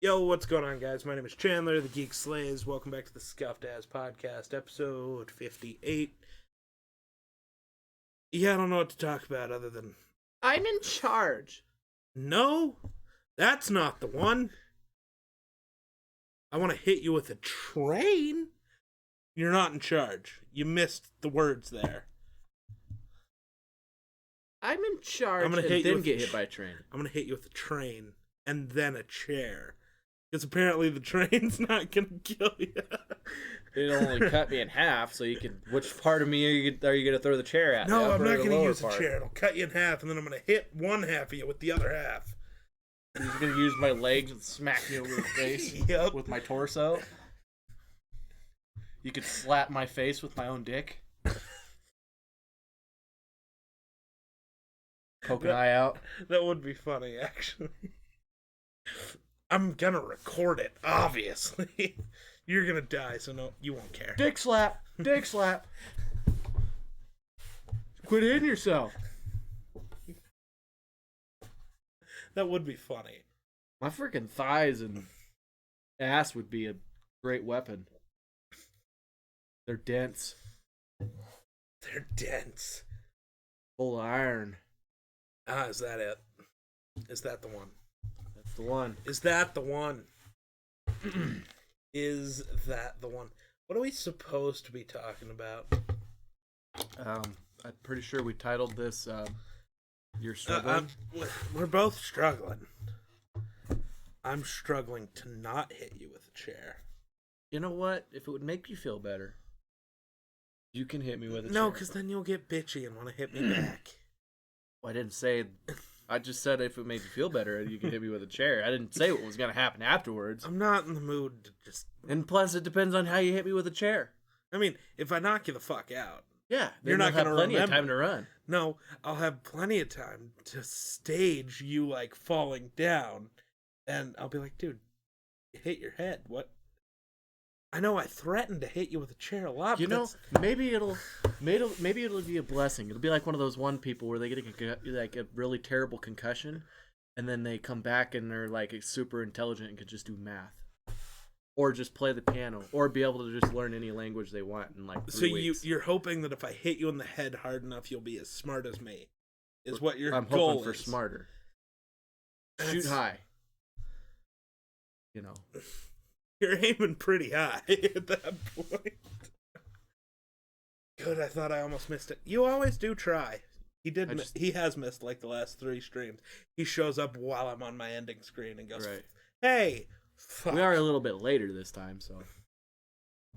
Yo, what's going on, guys? My name is Chandler, the Geek Slays. Welcome back to the Scuffed Ass Podcast, episode 58. Yeah, I don't know what to talk about other than... I'm in charge. No, that's not the one. I want to hit you with a train. You're not in charge. You missed the words there. I'm in charge I'm gonna and hit you then with get hit by a train. I'm going to hit you with a train and then a chair. Because apparently the train's not going to kill you. It'll only cut me in half, so you can... Which part of me are you going to throw the chair at? No, The I'm upper or not the going to lower use a part? chair. It'll cut you in half, and then I'm going to hit one half of you with the other half. I'm just going to use my legs and smack you over the face Yep. with my torso. You could slap my face with my own dick. Poke an eye out. That would be funny, actually. I'm gonna record it, obviously. You're gonna die, so no, you won't care. Dick slap. Dick slap. Quit hitting yourself. That would be funny. My freaking thighs and ass would be a great weapon. They're dense, They're dense. full of iron. Ah, is that it? Is that the one? That's the one. Is that the one? Is that the one? What are we supposed to be talking about? I'm pretty sure we titled this "You're Struggling." We're both struggling. I'm struggling to not hit you with a chair. You know what? If it would make you feel better, you can hit me with a No, chair. because then you'll get bitchy and want to hit me back. Well, I didn't say. I just said if it made you feel better, you can hit me with a chair. I didn't say what was going to happen afterwards. I'm not in the mood to just... And plus, it depends on how you hit me with a chair. I mean, if I knock you the fuck out, Yeah, You're then not you'll have gonna plenty of remember. time to run. no, I'll have plenty of time to stage you, like, falling down. And I'll be like, dude, you hit your head. What? I know I threatened to hit you with a chair a lot, You but know, maybe it'll be a blessing. It'll be like one of those one people where they get a really terrible concussion, and then they come back and they're like super intelligent and can just do math, or just play the piano, or be able to just learn any language they want in like 3 weeks. you're hoping that if I hit you in the head hard enough, you'll be as smart as me, is what your I'm goal hoping for is. smarter. That's- Shoot high. You know. You're aiming pretty high at that point. Good, I thought I almost missed it. You always do try. He has missed like the last 3 streams. He shows up while I'm on my ending screen and goes, Right. "Hey, fuck." We are a little bit later this time, so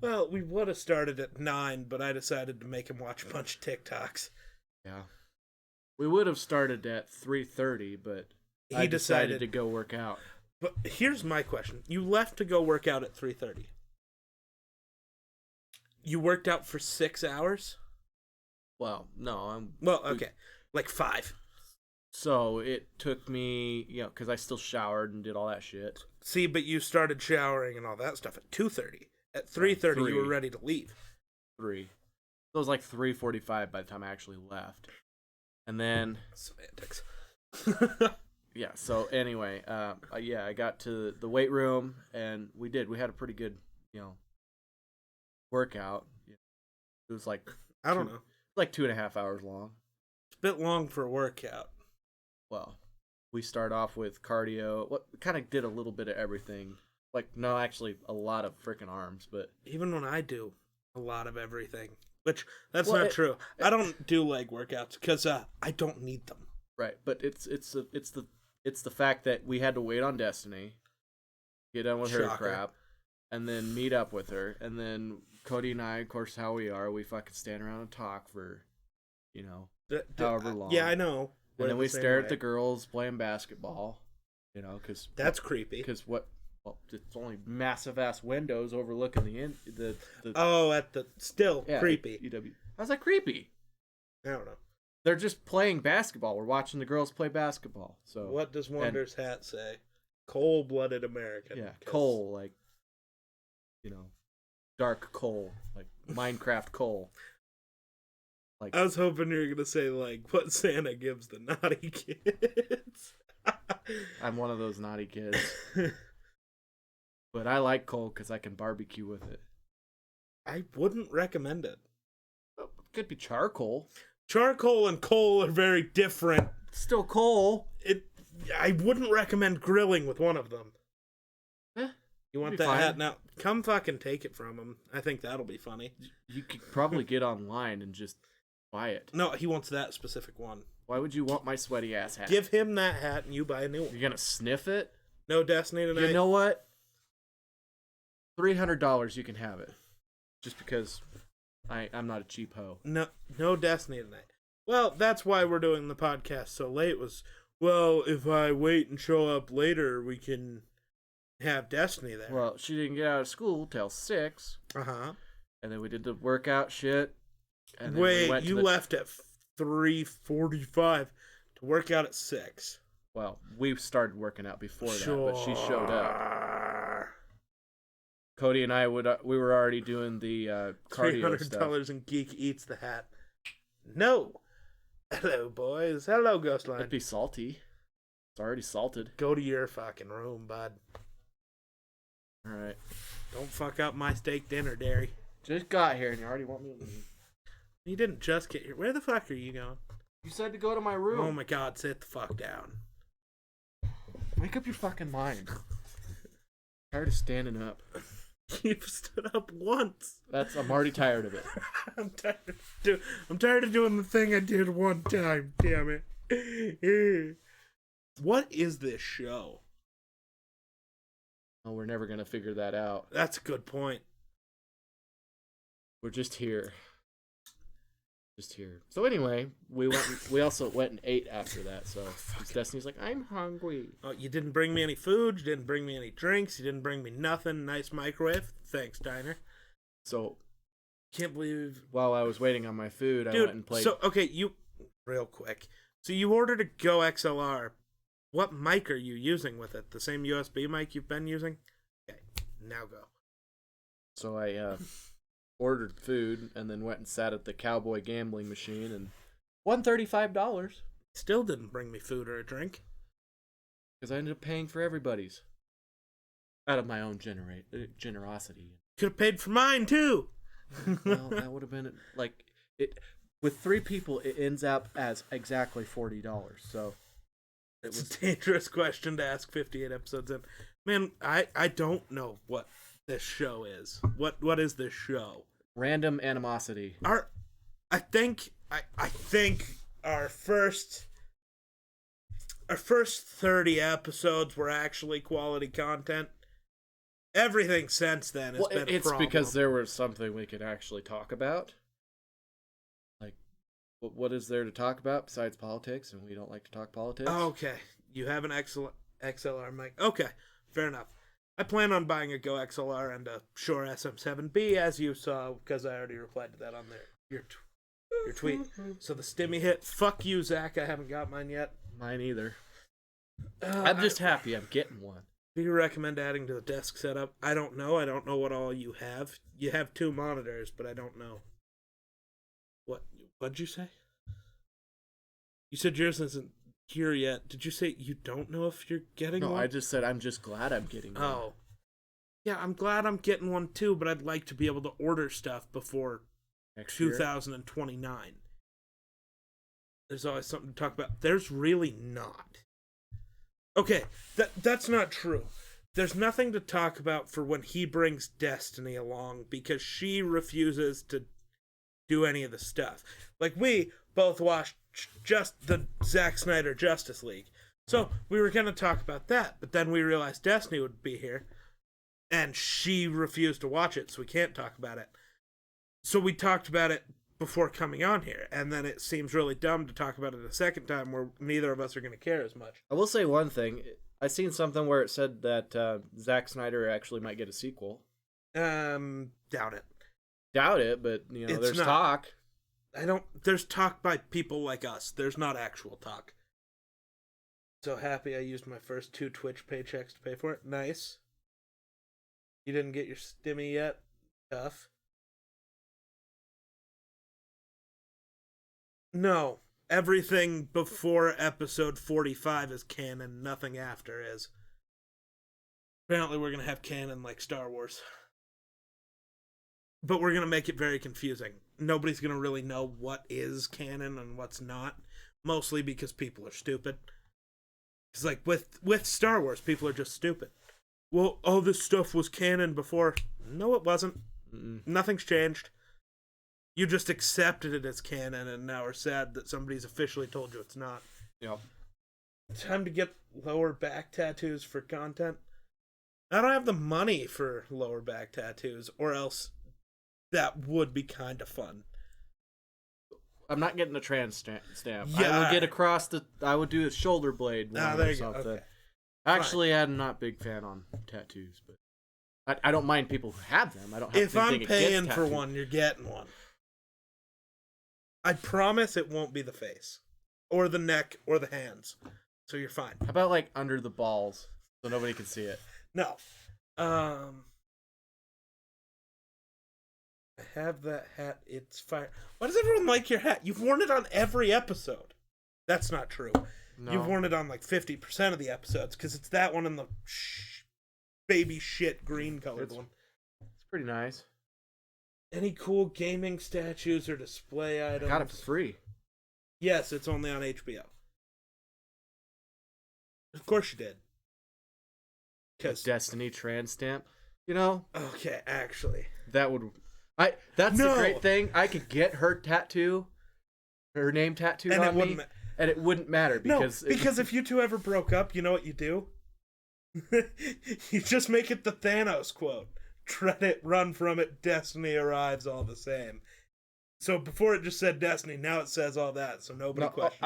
Well, we would have started at 9, but I decided to make him watch a bunch of TikToks. yeah. We would have started at 3:30, but I He decided decided to go work out. But here's my question. You left to go work out at 3:30. You worked out for 6 hours? Well, no, Well, okay. Like 5. So it took me, because I still showered and did all that shit. See, but you started showering and all that stuff at 2:30. At 3:30, you were 3. ready to leave. 3. So it was like 3:45 by the time I actually left. And then, Semantics. yeah, so anyway, I got to the weight room, and we had a pretty good, workout. It was like, I don't know. like 2.5 hours long. It's a bit long for a workout. Well, we start off with cardio. We kind of did a little bit of everything. Like, no, actually, a lot of freaking arms, but Even when I do a lot of everything. Which, that's Well, not true. I don't do leg workouts because I don't need them. right. But it's the fact that we had to wait on Destiny, get done with her Shocker. crap, and then meet up with her, and then Cody and I, of course, how we are, we fucking stand around and talk for, however long. Yeah, I know. We're And then the we same stare at way. the girls playing basketball, because That's creepy. Because well, it's only massive ass windows overlooking the Oh, at the... Still yeah, creepy. UW. How's that creepy? I don't know. They're just playing basketball. We're watching the girls play basketball. So What does Wonder's hat say? Cold-blooded American. yeah, 'Cause coal, like, dark coal, like Minecraft coal. Like, I was hoping you were going to say, like, what Santa gives the naughty kids. I'm one of those naughty kids. But I like coal because I can barbecue with it. I wouldn't recommend it. Could be charcoal. Charcoal and coal are very different. Still coal. I wouldn't recommend grilling with one of them. You want that fine. hat now? Come fucking take it from him. I think that'll be funny. You could probably get online and just buy it. No, he wants that specific one. Why would you want my sweaty ass hat? Give him that hat and you buy a new one. You're gonna sniff it? No Destiny tonight. You know what? $300 you can have it. Just because I'm not a cheap hoe. No Destiny tonight. Well, that's why we're doing the podcast so late. Well, if I wait and show up later, we can have Destiny there. Well, she didn't get out of school till 6. Uh-huh. And then we did the workout shit. And then Wait, we went you left at 3:45 to work out at 6. Well, we started working out before that, but she showed up. Cody and I we were already doing the cardio stuff. $300 and Geek eats the hat. No. Hello, boys. Hello, Ghostline. It'd be salty. It's already salted. Go to your fucking room, bud. All right. Don't fuck up my steak dinner, Derry. Just got here and you already want me to leave. You didn't just get here. Where the fuck are you going? You said to go to my room. Oh my god, sit the fuck down. Make up your fucking mind. Tired of standing up. You've stood up once. I'm already tired of it. I'm tired of doing the thing I did one time. Damn it. What is this show? Oh, we're never gonna figure that out. That's a good point. We're just here. So anyway, we also went and ate after that. So Destiny's like, I'm hungry. Oh, you didn't bring me any food. You didn't bring me any drinks. You didn't bring me nothing. Nice microwave. Thanks, diner. So can't believe. While I was waiting on my food, I went and played. So okay, real quick. So you ordered a Go XLR. What mic are you using with it? The same USB mic you've been using? Okay, now go. So I ordered food and then went and sat at the cowboy gambling machine and won $35. Still didn't bring me food or a drink. Because I ended up paying for everybody's. Out of my own generosity. Could have paid for mine too. Well, that would have been like it. With 3 people, it ends up as exactly $40. So it's a dangerous question to ask 58 episodes in. Man, I don't know what this show is. What is this show? Random animosity. I think our first 30 episodes were actually quality content. Everything since then has been a problem. It's because there was something we could actually talk about. Like, what is there to talk about besides politics? And we don't like to talk politics. Oh, okay. You have an XLR mic. Okay, fair enough. I plan on buying a Go XLR and a Shure SM7B, as you saw, because I already replied to that on your tweet. So the stimmy hit. Fuck you, Zach. I haven't got mine yet. Mine either. I'm just happy I'm getting one. Do you recommend adding to the desk setup? I don't know. I don't know what all you have. You have 2 monitors, but I don't know. What'd you say? You said yours isn't here yet. Did you say you don't know if you're getting one? No, I just said I'm just glad I'm getting one. Oh. Yeah, I'm glad I'm getting one too, but I'd like to be able to order stuff before Next 2029. Year? There's always something to talk about. There's really not. Okay, that's not true. There's nothing to talk about for when he brings Destiny along because she refuses to do any of the stuff. Like, we both watched just the Zack Snyder Justice League. So we were going to talk about that, but then we realized Destiny would be here, and she refused to watch it, so we can't talk about it. So we talked about it before coming on here, and then it seems really dumb to talk about it a second time where neither of us are going to care as much. I will say one thing. I seen something where it said that Zack Snyder actually might get a sequel. Doubt it. Doubt it, but there's talk. There's talk by people like us. There's not actual talk. So happy I used my first 2 Twitch paychecks to pay for it. Nice. You didn't get your stimmy yet? Tough. No. Everything before episode 45 is canon. Nothing after is. Apparently, we're gonna have canon like Star Wars, but we're gonna make it very confusing. Nobody's gonna really know what is canon and what's not, mostly because people are stupid. Because like with Star Wars, people are just stupid. Well, all this stuff was canon before. No, it wasn't. Nothing's changed. You just accepted it as canon, and now are sad that somebody's officially told you it's not. Yep. Time to get lower back tattoos for content. I don't have the money for lower back tattoos, or else that would be kind of fun. I'm not getting a trans stamp. Yeah. I would get across the. I would do a shoulder blade one There or you go. something. Okay. Actually, I'm not a big fan on tattoos, but I don't mind people who have them. I don't have If to I'm think it paying gets for tattooed. one, you're getting one. I promise it won't be the face, or the neck, or the hands. So you're fine. How about like under the balls so nobody can see it? No. I have that hat. It's fire. Why does everyone like your hat? You've worn it on every episode. That's not true. No. You've worn it on like 50% of the episodes because it's that one and the baby shit green colored one. It's pretty nice. Any cool gaming statues or display I items? got it for free. Yes, it's only on HBO. Of course you did. Because Destiny trans stamp. You know, okay, actually, that would. That's No. the great thing. I could get her tattoo, her name tattooed and on it wouldn't. me, and it wouldn't matter because because if you two ever broke up, you know what you do? You just make it the Thanos quote. Tread it, run from it, destiny arrives all the same. So before it just said destiny, now it says all that, so nobody questions it.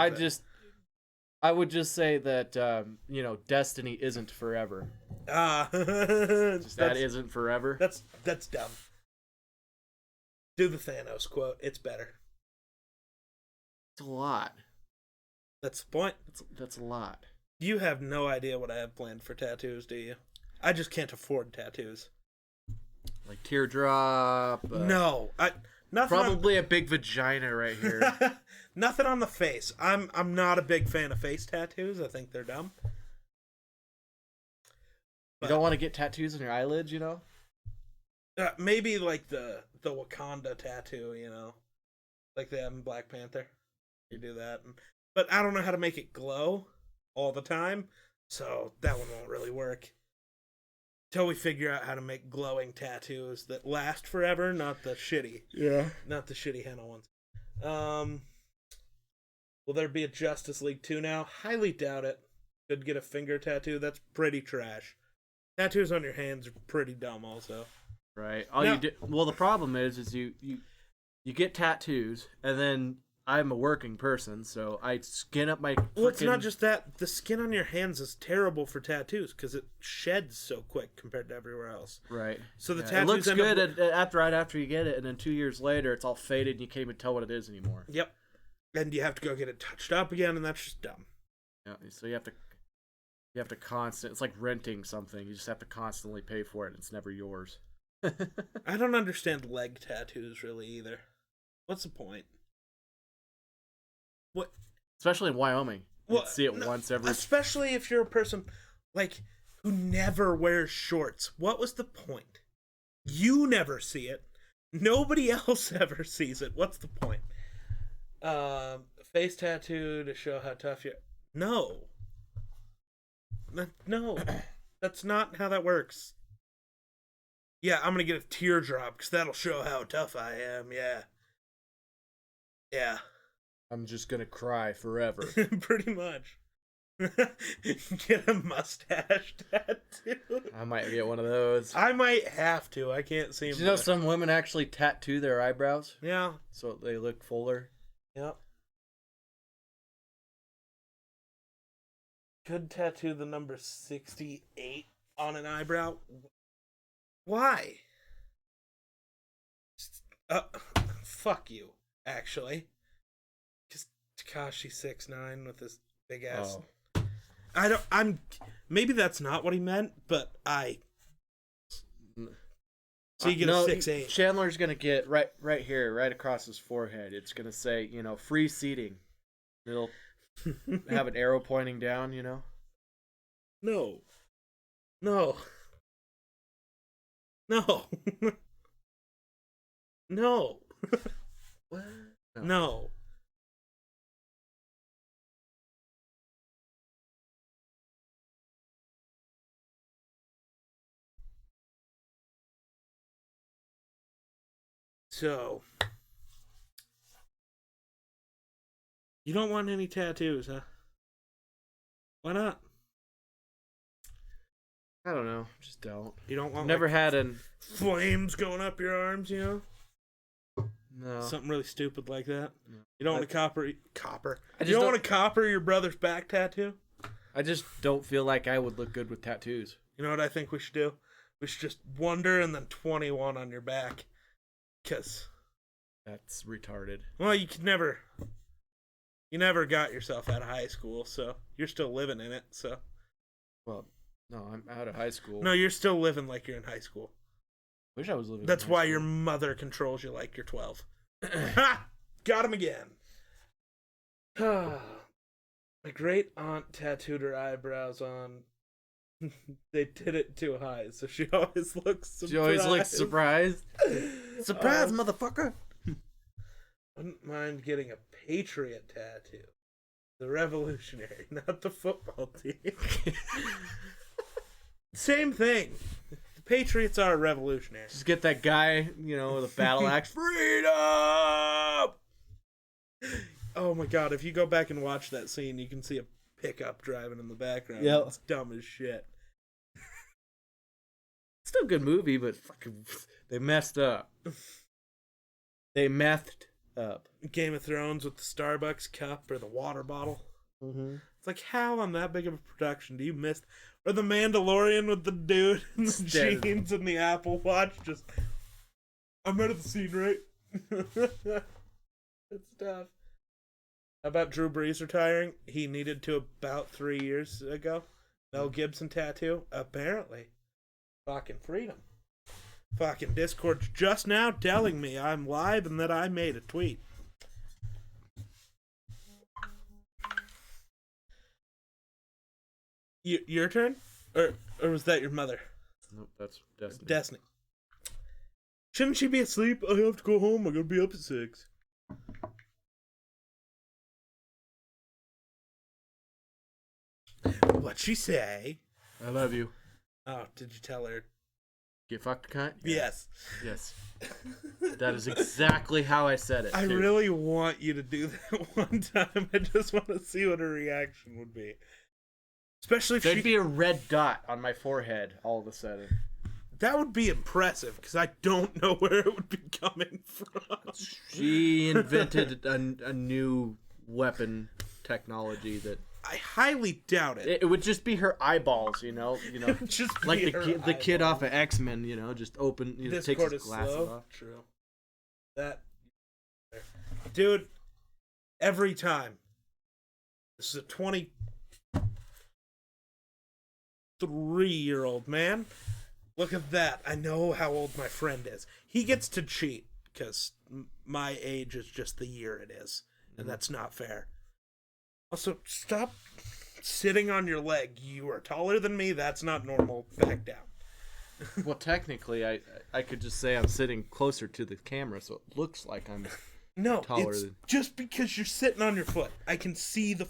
I would just say that destiny isn't forever. That isn't forever. That's dumb. Do the Thanos quote. It's better. It's a lot. That's the point. That's a lot. You have no idea what I have planned for tattoos, do you? I just can't afford tattoos. Like teardrop. No, nothing. Probably a big vagina right here. Nothing on the face. I'm not a big fan of face tattoos. I think they're dumb. You don't want to get tattoos on your eyelids, Maybe like the Wakanda tattoo, like they have in Black Panther. You do that, but I don't know how to make it glow all the time, so that one won't really work. Till we figure out how to make glowing tattoos that last forever, not the shitty henna ones. Will there be a Justice League 2 now? Highly doubt it. Could get a finger tattoo. That's pretty trash. Tattoos on your hands are pretty dumb also. Right. Well, the problem is you get tattoos, and then I'm a working person, so I skin up my. Well, it's not just that. The skin on your hands is terrible for tattoos because it sheds so quick compared to everywhere else. Right. So the it tattoos looks end good right after you get it, and then 2 years later, it's all faded, and you can't even tell what it is anymore. Yep. And you have to go get it touched up again, and that's just dumb. Yeah. So you have to it's like renting something. You just have to constantly pay for it, and it's never yours. I don't understand leg tattoos really either. What's the point? What? Especially in Wyoming. You Well, see it once every. Especially if you're a person who never wears shorts. What was the point? You never see it. Nobody else ever sees it. What's the point? Face tattoo to show how tough you. No. No, that's not how that works. Yeah, I'm gonna get a teardrop because that'll show how tough I am. Yeah. I'm just gonna cry forever. Pretty much. Get a mustache tattoo. I might get one of those. I might have to. I can't seem. Did you know some women actually tattoo their eyebrows? Yeah. So they look fuller. Yep. Could tattoo the number 68 on an eyebrow. Why? Fuck you, actually. Because Tekashi 6ix9ine with this big ass. Oh. Maybe that's not what he meant, but So you get a 6'8". Chandler's gonna get right here, right across his forehead. It's gonna say, free seating. It'll have an arrow pointing down. No. No. No. What? No. So, you don't want any tattoos, huh? Why not? I don't know. Just don't. You don't want Never like, had an. flames going up your arms, you know? No. Something really stupid like that. No. You don't want to copper. I You just don't don't- want to copper your brother's back tattoo? I just don't feel like I would look good with tattoos. You know what I think we should do? We should just wonder and then 21 on your back. Because, That's retarded. well, you never got yourself out of high school, so you're still living in it, so. Well, no, I'm out of high school. No, you're still living like you're in high school. Wish I was living. That's in high why school. your mother controls you like you're 12. Ha! Got him again. My great aunt tattooed her eyebrows on. They did it too high, so she always looks surprised. She always looks surprised. Surprise, Um, motherfucker! Wouldn't mind getting a Patriot tattoo. The Revolutionary, not the football team. Same thing. The Patriots are revolutionary. Just get that guy, with a battle axe. Freedom! Oh my god, if you go back and watch that scene, you can see a pickup driving in the background. Yep. It's dumb as shit. Still a good movie, but fucking, they messed up. They methed up. Game of Thrones with the Starbucks cup or the water bottle. Mm-hmm. It's like, how on that big of a production do you miss? Or the Mandalorian with the dude in the Dead. jeans and the Apple Watch just... I'm out of the scene, right? It's tough. How about Drew Brees retiring? He needed to about 3 years ago. Mel Gibson tattoo? Apparently. Fucking freedom. Fucking Discord's just now telling me I'm live and that I made a tweet. Your turn? Or was that your mother? Nope, that's Destiny. Destiny. Shouldn't she be asleep? I have to go home. I gotta be up at 6. What'd she say? I love you. Oh, did you tell her? Get fucked, cunt? Yes. Yes. That is exactly how I said it. I too. really want you to do that one time. I just want to see what her reaction would be. Especially if There'd she... be a red dot on my forehead all of a sudden. That would be impressive, because I don't know where it would be coming from. She invented a new weapon technology that I highly doubt it. it would just be her eyeballs, Just like be the her kid eyeball. off of X-Men, just open, takes Discord his is glasses slow. off. True. That, dude. Every time. This is a 23-year-old man. Look at that. I know how old my friend is. He gets to cheat because my age is just the year it is, and that's not fair. Also, stop sitting on your leg. You are taller than me. That's not normal. Back down. Well, technically, I could just say I'm sitting closer to the camera, so it looks like I'm. No, Taller it's than- just because you're sitting on your foot. I can see the...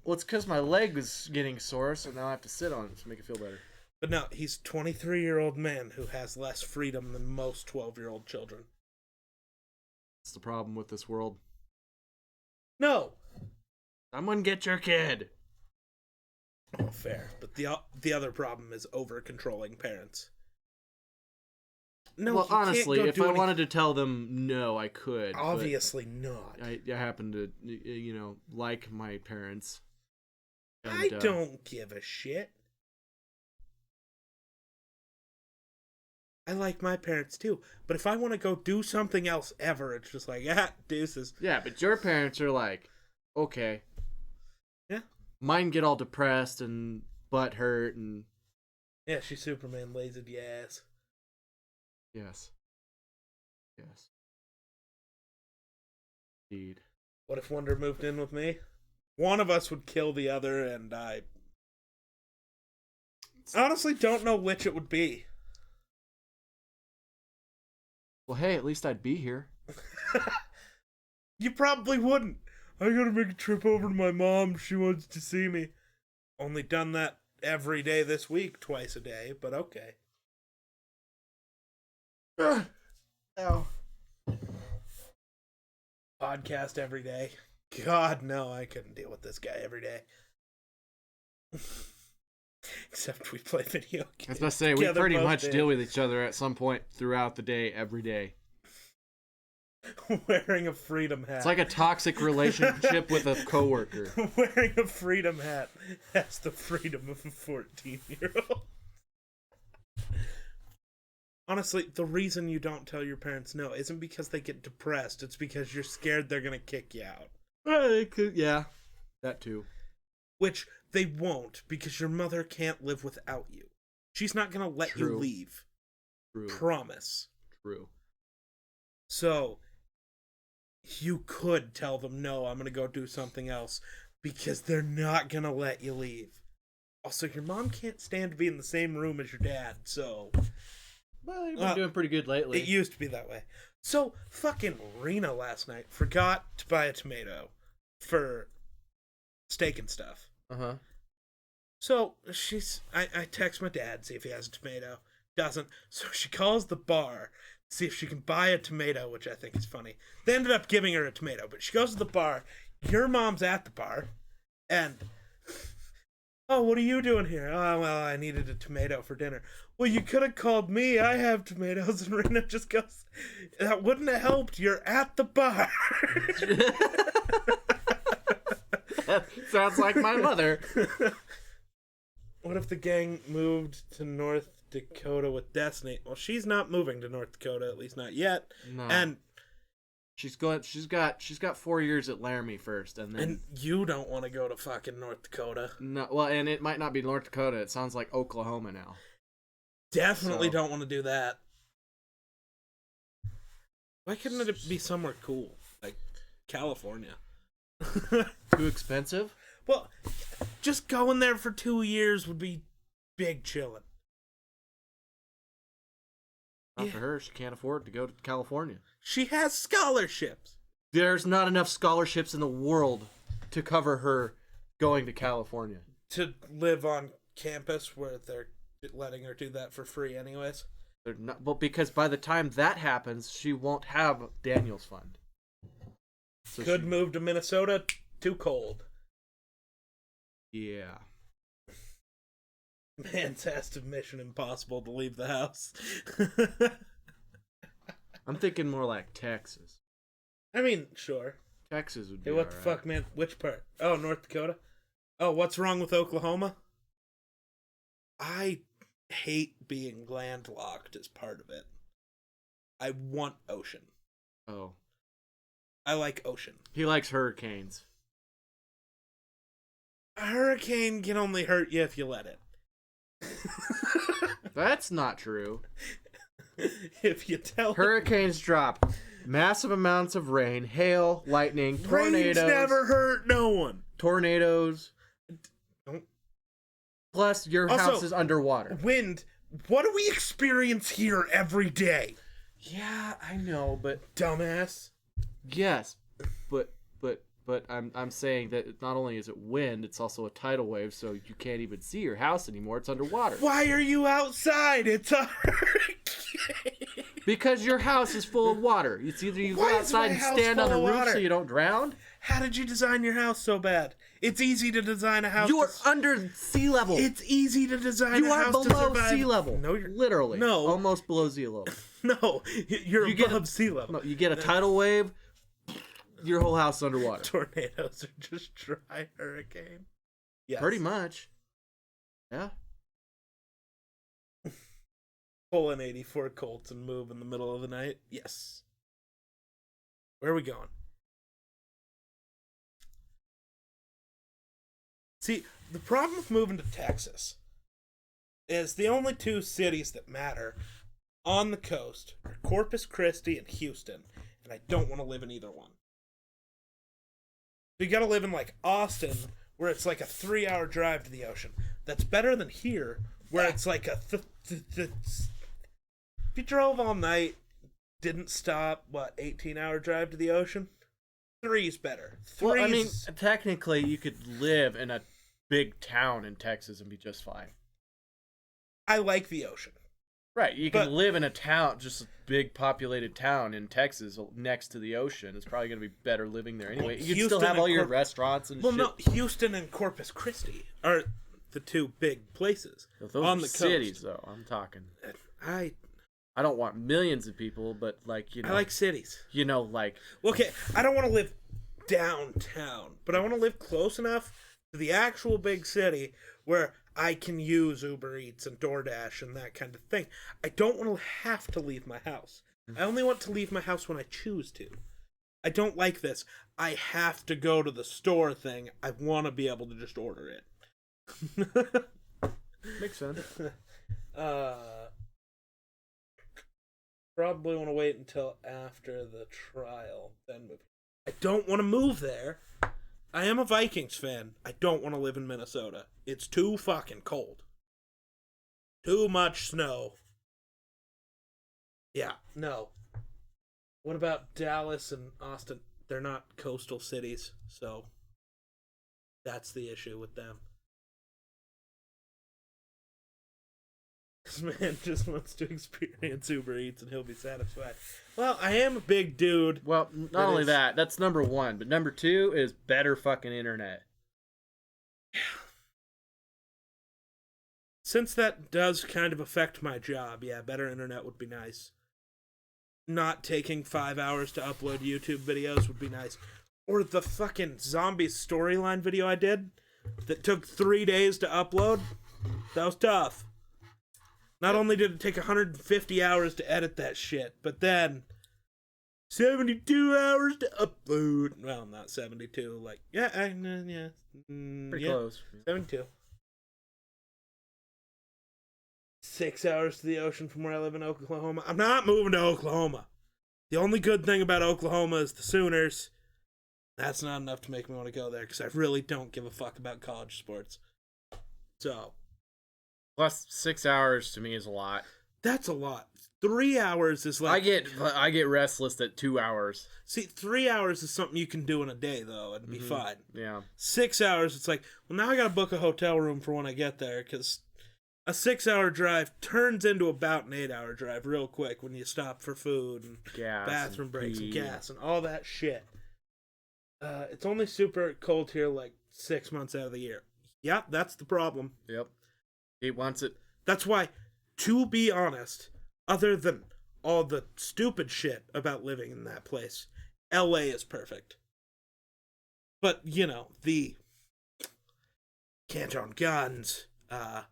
Well, it's because my leg was getting sore, so now I have to sit on it to make it feel better. But no, he's a 23-year-old man who has less freedom than most 12-year-old children. That's the problem with this world. No. Someone get your kid. Oh, fair. But the other problem is over-controlling parents. No, Well, you can't honestly, go if do I any- wanted to tell them no, I could. but Obviously not. I happen to, like my parents. And, I don't give a shit. I like my parents too, but if I want to go do something else ever, it's just like, deuces. Yeah, but your parents are like, okay. Yeah. Mine get all depressed and butt hurt and. Yeah, she's Superman, lazy ass. Yes. Yes. Indeed. What if Wonder moved in with me? One of us would kill the other, and I honestly don't know which it would be. Well, hey, at least I'd be here. You probably wouldn't. I gotta make a trip over to my mom. She wants to see me. Only done that every day this week, twice a day, but okay. Ow. Podcast every day. God, no, I couldn't deal with this guy every day. Except we play video games. I was about to say, we pretty much deal with each other at some point throughout the day, every day. Wearing a freedom hat. It's like a toxic relationship with a coworker. Wearing a freedom hat has the freedom of a 14-year-old. Honestly, the reason you don't tell your parents no isn't because they get depressed. It's because you're scared they're going to kick you out. Yeah, that too. Which they won't, because your mother can't live without you. She's not going to let you leave. True. Promise. True. So, you could tell them, no, I'm going to go do something else, because they're not going to let you leave. Also, your mom can't stand to be in the same room as your dad, so... Well, you've been doing pretty good lately. It used to be that way. So, fucking Rena last night forgot to buy a tomato for steak and stuff. Uh-huh. So, I text my dad, see if he has a tomato. Doesn't. So she calls the bar, see if she can buy a tomato, which I think is funny. They ended up giving her a tomato, but she goes to the bar. Your mom's at the bar, and... Oh, what are you doing here? Oh, well, I needed a tomato for dinner. Well, you could have called me. I have tomatoes. And Rena just goes, that wouldn't have helped. You're at the bar. That sounds like my mother. What if the gang moved to North Dakota with Destiny? Well, she's not moving to North Dakota, at least not yet. No. And she's got 4 years at Laramie first, and then... And you don't want to go to fucking North Dakota. No, well, and it might not be North Dakota. It sounds like Oklahoma now. Definitely don't want to do that. Why couldn't it be somewhere cool? Like California. Too expensive? Well, just going there for 2 years would be big chillin'. Not for her. She can't afford to go to California. She has scholarships. There's not enough scholarships in the world to cover her going to California. To live on campus where they're letting her do that for free anyways. They're not, well, because by the time that happens, she won't have Daniel's fund. So Could move to Minnesota, too cold. Yeah. Man's has to Mission Impossible to leave the house. I'm thinking more like Texas. I mean, sure. Texas would be Hey, what the fuck, man? Which part? Oh, North Dakota? Oh, what's wrong with Oklahoma? I hate being landlocked as part of it. I want ocean. Oh. I like ocean. He likes hurricanes. A hurricane can only hurt you if you let it. That's not true. If you tell Hurricanes drop massive amounts of rain, hail, lightning, tornadoes. Rain's never hurt no one. Tornadoes. Don't. Plus, your Also, house is underwater. Wind. What do we experience here every day? Yeah, I know, but Dumbass. yes, but I'm saying that not only is it wind, it's also a tidal wave, so you can't even see your house anymore. It's underwater. Why are you outside? It's a hurricane. Because your house is full of water. It's either you Why go is my outside and house stand on the full of roof water? so you don't drown. How did you design your house so bad? It's easy to design a house. You are under sea level. It's easy to design You a are house to below survive. sea level. No, you're literally. No. Almost below sea level. No, you're You get above sea level. No, you get a tidal wave, your whole house is underwater. Tornadoes are just dry hurricane. Yes. Pretty much. Yeah. Pull an 84 Colts and move in the middle of the night. Yes. Where are we going? See, the problem with moving to Texas is the only two cities that matter on the coast are Corpus Christi and Houston, and I don't want to live in either one. So you gotta live in like Austin, where it's like a 3-hour drive to the ocean. That's better than here, where it's like a if you drove all night, didn't stop, 18-hour drive to the ocean? Three's better. Well, I mean, Three's technically, you could live in a big town in Texas and be just fine. I like the ocean. Right, you can But- live in a town, just a big populated town in Texas next to the ocean. It's probably going to be better living there anyway. You can still Houston have all and your Corp- restaurants and Well, shit. no, Houston and Corpus Christi are the two big places Those on are the cities, coast. though. I'm talking. I I don't want millions of people, but like I like cities. like Okay, I don't want to live downtown, but I want to live close enough to the actual big city where I can use Uber Eats and DoorDash and that kind of thing. I don't want to have to leave my house. I only want to leave my house when I choose to. I don't like this. I have to go to the store thing. I want to be able to just order it. makes sense. Probably want to wait until after the trial, then move. I don't want to move there. I am a Vikings fan. I don't want to live in Minnesota. It's too fucking cold. Too much snow. Yeah, no. What about Dallas and Austin? They're not coastal cities, so that's the issue with them. This man just wants to experience Uber Eats and he'll be satisfied. Well, I am a big dude. Well, not only that, that's number one, but number two is better fucking internet. Since that does kind of affect my job, yeah, better internet would be nice. Not taking 5 hours to upload YouTube videos would be nice. Or the fucking zombie storyline video I did that took 3 days to upload. That was tough. Not only did it take 150 hours to edit that shit, but then 72 hours to upload. Well, not 72. Like, yeah, Pretty close. 72. 6 hours to the ocean from where I live in Oklahoma. I'm not moving to Oklahoma. The only good thing about Oklahoma is the Sooners. That's not enough to make me want to go there because I really don't give a fuck about college sports. So, Plus 6 hours to me is a lot. that's a lot. 3 hours is like... I get restless at 2 hours. See, 3 hours is something you can do in a day, though, and be fine. Yeah. 6 hours, it's like, well, now I gotta book a hotel room for when I get there, because a 6-hour drive turns into about an 8-hour drive real quick when you stop for food and Gas bathroom and breaks and pee. gas and all that shit. It's only super cold here like 6 months out of the year. Yep, that's the problem. Yep. He wants it. That's why, to be honest, other than all the stupid shit about living in that place, LA is perfect. But, you know, the can't own guns, a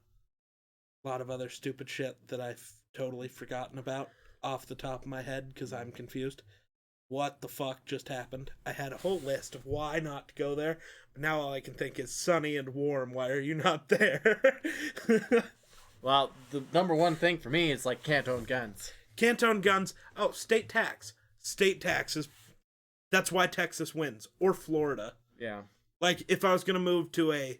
lot of other stupid shit that I've totally forgotten about off the top of my head because I'm confused. What the fuck just happened? I had a whole list of why not to go there, but now all I can think is sunny and warm. Why are you not there? Well, the number one thing for me is like can't own guns. Can't own guns. Oh, state tax. State taxes. That's why Texas wins. Or Florida. Yeah. Like, if I was going to move to a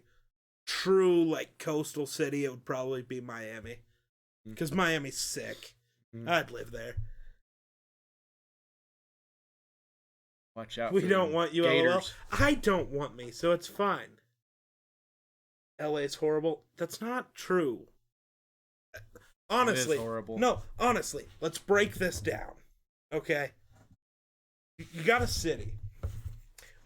true, like, coastal city, it would probably be Miami. Because Miami's sick. I'd live there. Watch out. We for don't them want you, LOL. gators. I don't want me, so it's fine. LA's horrible. That's not true. Honestly. It is horrible. No, honestly. Let's break this down. Okay? You got a city.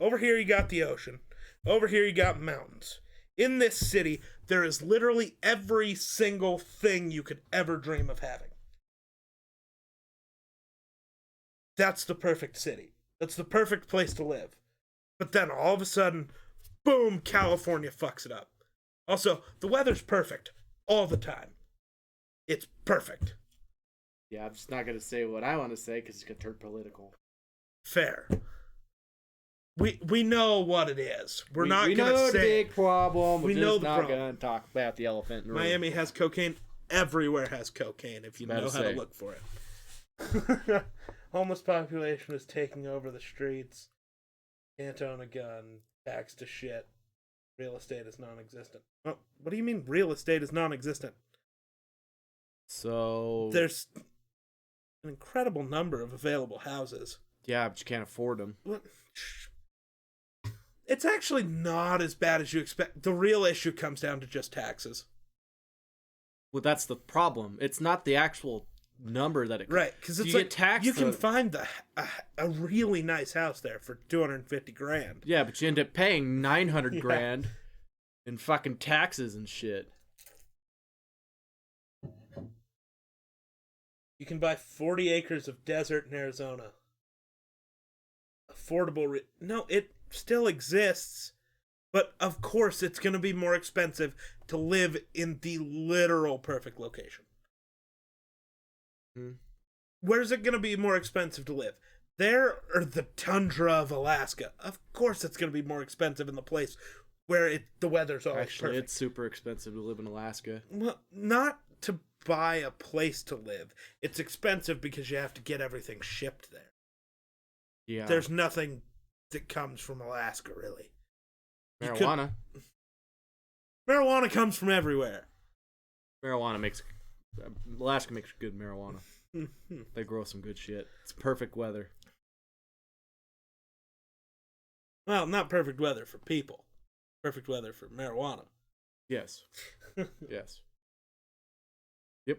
Over here you got the ocean. Over here you got mountains. In this city, there is literally every single thing you could ever dream of having. That's the perfect city. That's the perfect place to live. But then all of a sudden, boom, California fucks it up. Also, the weather's perfect all the time. It's perfect. Yeah, I'm just not going to say what I want to say because it's going to turn political. Fair. We know what it is. We're not we going know to the say big problem. We We're know just the not problem. going to talk about the elephant in the room. Miami has cocaine. Everywhere has cocaine if you About know to how to say. look for it. Homeless population is taking over the streets. Can't own a gun. Tax to shit. Real estate is non-existent. Oh, what do you mean real estate is non-existent? So There's an incredible number of available houses. Yeah, but you can't afford them. What? It's actually not as bad as you expect. The real issue comes down to just taxes. Well, that's the problem. It's not the actual number that it Right, because it's you like get taxed you can find a really nice house there for $250,000. Yeah, but you end up paying 900 Yeah. grand in fucking taxes and shit. You can buy 40 acres of desert in Arizona. Affordable. No, it still exists. But of course, it's going to be more expensive to live in the literal perfect location. Hmm. Where's it going to be more expensive to live? There or the tundra of Alaska? Of course, it's going to be more expensive in the place where the weather's always Actually, perfect. it's super expensive to live in Alaska. Well, not to buy a place to live. It's expensive because you have to get everything shipped there. Yeah. There's nothing that comes from Alaska, really. marijuana. Marijuana comes from everywhere. Marijuana makes... Alaska makes good marijuana. They grow some good shit. It's perfect weather. Well, not perfect weather for people. Perfect weather for marijuana. Yes. Yes. Yep.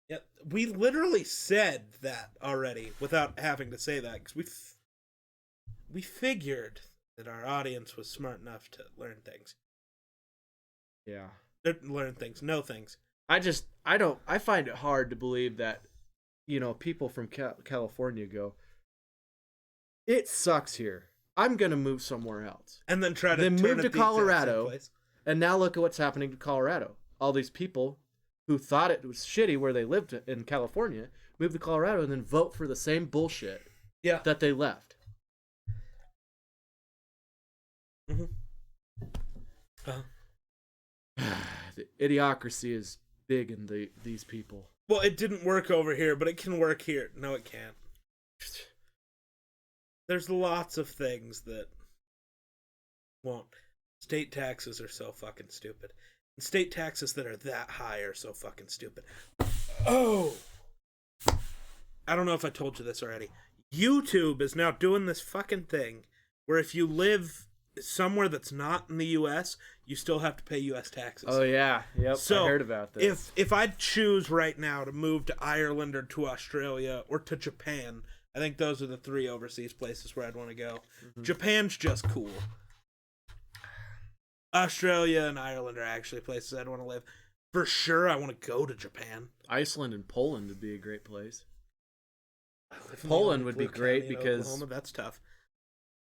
Yeah, we literally said that already without having to say that because we figured that our audience was smart enough to learn things. Yeah. Know things. I find it hard to believe that, people from California go, it sucks here. I'm going to move somewhere else. And then try to Then turn move it to the exact same Colorado. place. And now look at what's happening to Colorado. All these people who thought it was shitty where they lived in California move to Colorado and then vote for the same bullshit Yeah. that they left. Mm-hmm. Uh-huh. The idiocracy is big in these people. Well, it didn't work over here, but it can work here. No, it can't. There's lots of things that won't. State taxes are so fucking stupid. And state taxes that are that high are so fucking stupid. Oh! I don't know if I told you this already. YouTube is now doing this fucking thing where if you live somewhere that's not in the U.S., you still have to pay U.S. taxes. Oh, yeah. Yep, So, I heard about this. If I choose right now to move to Ireland or to Australia or to Japan, I think those are the 3 overseas places where I'd want to go. Mm-hmm. Japan's just cool. Australia and Ireland are actually places I'd want to live. For sure, I want to go to Japan. Iceland and Poland would be a great place. If Poland I'm would be Blue great County in because- Oklahoma, that's tough.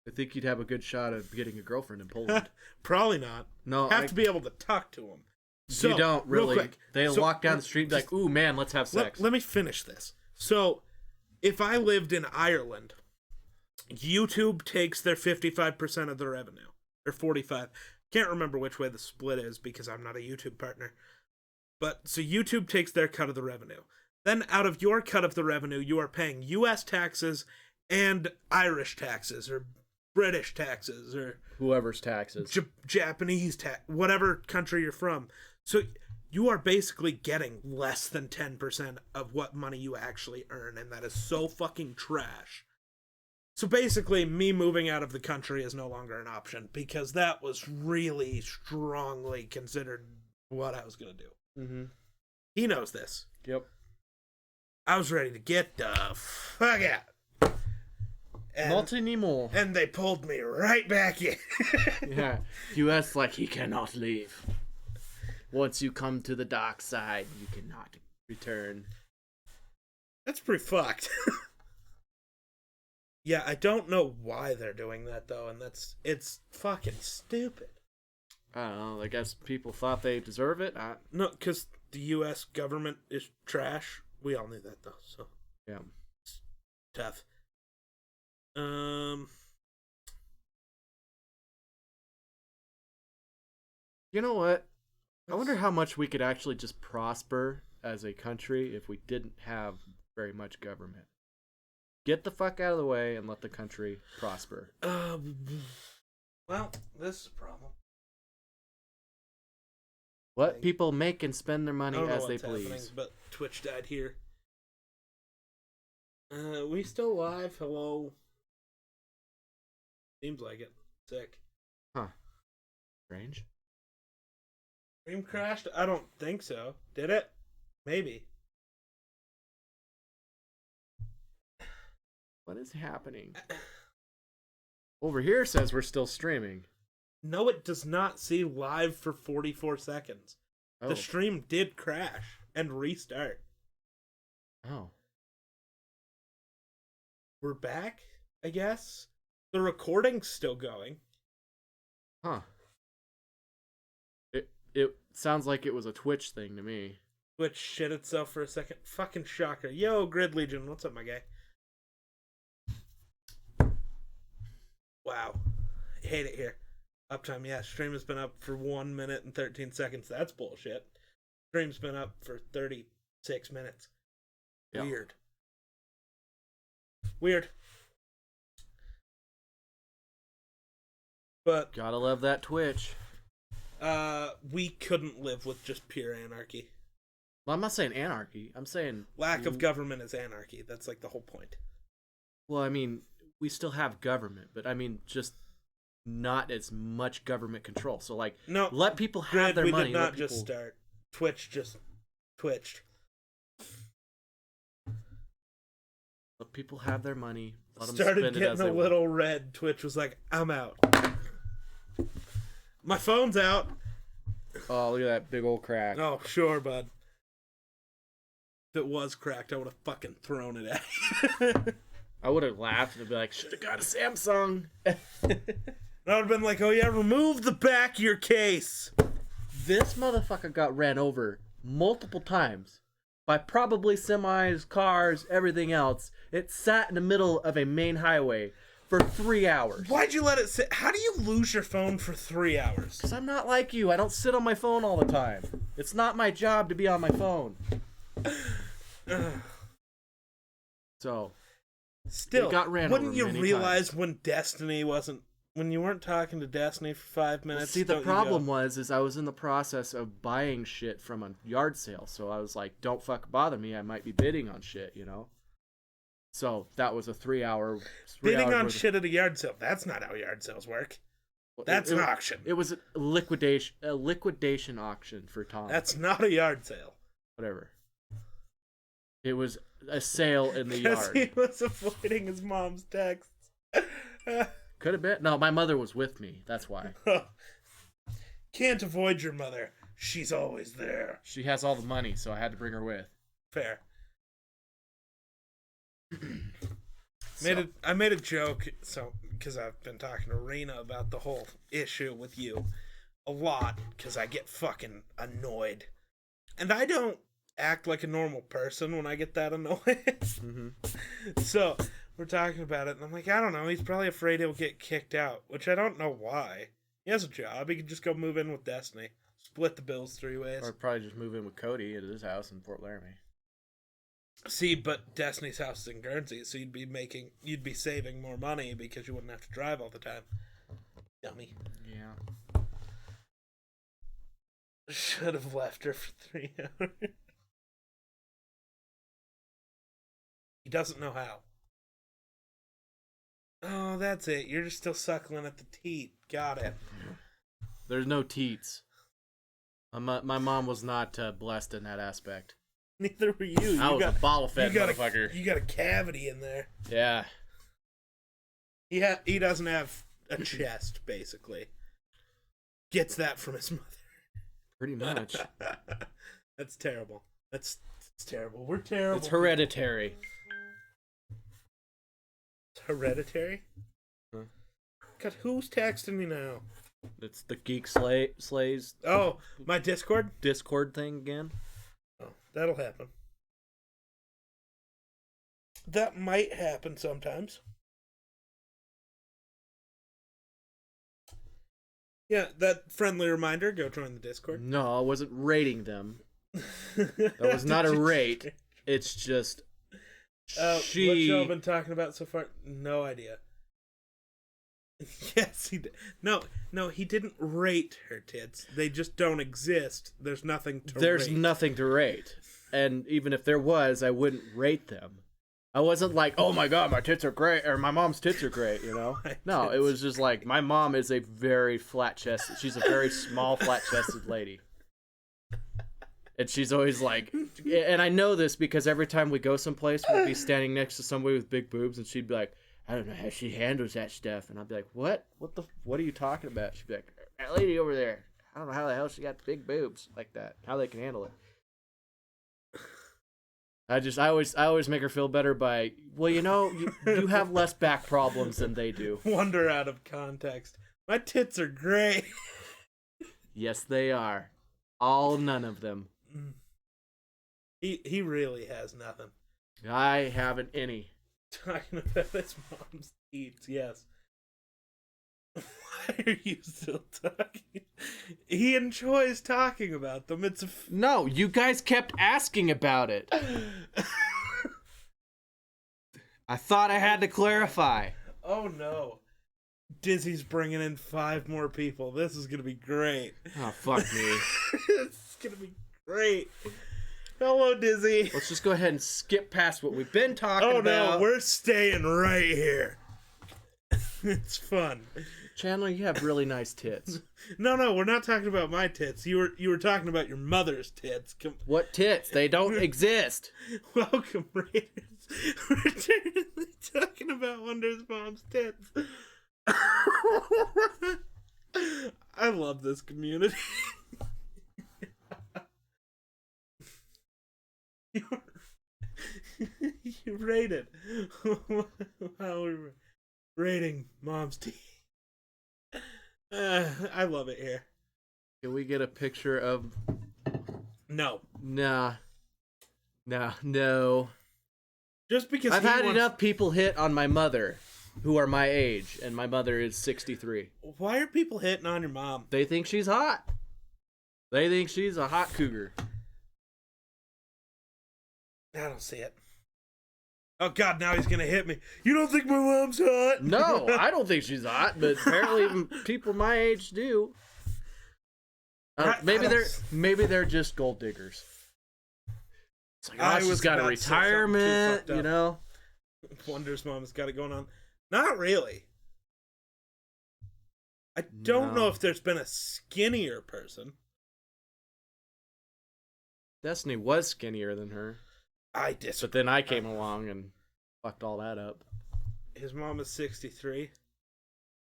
I think you'd have a good shot of getting a girlfriend in Poland. Probably not. No, Have to be able to talk to them. So, you don't real really. quick, They'll so- walk down the street and be like, ooh, man, let's have sex. Let me finish this. So, if I lived in Ireland, YouTube takes their 55% of the revenue. Or 45. Can't remember which way the split is because I'm not a YouTube partner. But, so YouTube takes their cut of the revenue. Then out of your cut of the revenue, you are paying US taxes and Irish taxes or British taxes or Whoever's taxes. Japanese tax, whatever country you're from. So you are basically getting less than 10% of what money you actually earn, and that is so fucking trash. So basically, me moving out of the country is no longer an option because that was really strongly considered what I was going to do. Mm-hmm. He knows this. Yep. I was ready to get the fuck out. And they pulled me right back in. Yeah. U.S. like, he cannot leave. Once you come to the dark side, you cannot return. That's pretty fucked. Yeah, I don't know why they're doing that though, and it's fucking stupid. I don't know. I guess people thought they deserve it. No, because the U.S. government is trash. We all knew that though, so Yeah. it's tough. You know what? I wonder how much we could actually just prosper as a country if we didn't have very much government. Get the fuck out of the way and let the country prosper. Well, this is a problem. Let people make and spend their money I don't know as they what's happening, please. but Twitch died here. We still live? Hello? Seems like it. Sick. Huh. Strange. Stream crashed? I don't think so. Did it? Maybe. What is happening? Over here says we're still streaming. No, it does not see live for 44 seconds. Oh. The stream did crash and restart. Oh. We're back, I guess. The recording's still going. Huh. It sounds like it was a Twitch thing to me. Twitch shit itself for a second. Fucking shocker. Yo, Grid Legion, what's up, my guy? Wow. Hate it here. Uptime, yeah. Stream has been up for 1 minute and 13 seconds. That's bullshit. Stream's been up for 36 minutes. Yeah. Weird. But Gotta love that Twitch. we couldn't live with just pure anarchy. Well, I'm not saying anarchy. I'm saying Lack of government is anarchy. That's like the whole point. Well, I mean, we still have government, but I mean, just not as much government control. So, like, No, let people have Grid, their we money. did not let people... just start. Twitch just twitched. Let people have their money. Let them Started spend it as getting they a want. little red. Twitch was like, I'm out. My phone's out. Oh, look at that big old crack. Oh, sure, bud. If it was cracked, I would have fucking thrown it at you. I would have laughed and be like, should have got a Samsung. I would have been like, oh yeah, remove the back of your case. This motherfucker got ran over multiple times by probably semis, cars, everything else. It sat in the middle of a main highway for 3 hours. Why'd you let it sit? How do you lose your phone for 3 hours? Because I'm not like you. I don't sit on my phone all the time. It's not my job to be on my phone. So, Still, it got ran wouldn't over you many realize times. when you weren't talking to Destiny for 5 minutes? See, the don't you problem go, was I was in the process of buying shit from a yard sale. So I was like, don't fuck bother me. I might be bidding on shit, you know? So that was a 3 hour... bidding on shit at a yard sale. That's not how yard sales work. That's an auction. It was a liquidation auction for Tom. That's not a yard sale. Whatever. It was a sale in the Because yard. he was avoiding his mom's texts. Could have been. No, my mother was with me. That's why. Can't avoid your mother. She's always there. She has all the money, so I had to bring her with. Fair. I made a joke, because I've been talking to Rena about the whole issue with you a lot, because I get fucking annoyed. And I don't act like a normal person when I get that annoyed. Mm-hmm. So, we're talking about it, and I'm like, I don't know, he's probably afraid he'll get kicked out, which I don't know why. He has a job, he could just go move in with Destiny. Split the bills 3 ways. Or probably just move in with Cody at his house in Fort Laramie. See, but Destiny's house is in Guernsey, so you'd be saving more money because you wouldn't have to drive all the time. Dummy. Yeah. Should have left her for 3 hours. He doesn't know how. Oh, that's it. You're just still suckling at the teat. Got it. There's no teats. My mom was not blessed in that aspect. Neither were you. I was a bottle-fed you got motherfucker. You got a cavity in there. Yeah. He doesn't have a chest, basically. Gets that from his mother. Pretty much. That's terrible. It's terrible. We're terrible. It's hereditary. It's hereditary? Huh? God, who's texting me now? It's the Geek Slays Oh, my Discord? Discord thing again. Oh, that'll happen. That might happen sometimes. Yeah, that friendly reminder, go join the Discord. No, I wasn't rating them. That was not a rate. It's just What show I've been talking about so far? No idea. Yes, he did. No, he didn't rate her tits. They just don't exist. There's nothing to There's rate. nothing to rate. And even if there was, I wouldn't rate them. I wasn't like, oh my god, my tits are great, or my mom's tits are great, you know? No, it was just like, my mom is a very flat-chested, she's a very small, flat-chested lady. And she's always like, and I know this because every time we go someplace, we'll be standing next to somebody with big boobs, and she'd be like, I don't know how she handles that stuff. And I'd be like, what? What are you talking about? She'd be like, that lady over there, I don't know how the hell she got big boobs like that, how they can handle it. I always make her feel better by, well, you know, you have less back problems than they do. Wonder out of context. My tits are great. Yes, they are. All none of them. He really has nothing. I haven't any. Talking about his mom's teeth, yes. Why are you still talking? He enjoys talking about them. It's No, you guys kept asking about it. I thought I had to clarify. Oh no. Dizzy's bringing in 5 more people. This is gonna be great. Oh, fuck me. It's gonna be great. Hello, Dizzy. Let's just go ahead and skip past what we've been talking about. Oh no, we're staying right here. It's fun. Chandler, you have really nice tits. No, we're not talking about my tits. You were talking about your mother's tits. What tits? They don't exist. Welcome, Raiders. We're literally talking about Wonder's mom's tits. I love this community. You rated. How we're rating mom's teeth. I love it here. Can we get a picture of... No. Nah. No. Just because I've had enough people hit on my mother who are my age, and my mother is 63. Why are people hitting on your mom? They think she's hot. They think she's a hot cougar. I don't see it. Oh God, now he's gonna hit me. You don't think my mom's hot? No, I don't think she's hot, but apparently people my age do. Maybe they're just gold diggers. It's like, oh, she's got a retirement, you know. Wonder's mom's got it going on. Not really. I don't know if there's been a skinnier person. Destiny was skinnier than her. I disagree. But then I came along and fucked all that up. His mom is 63?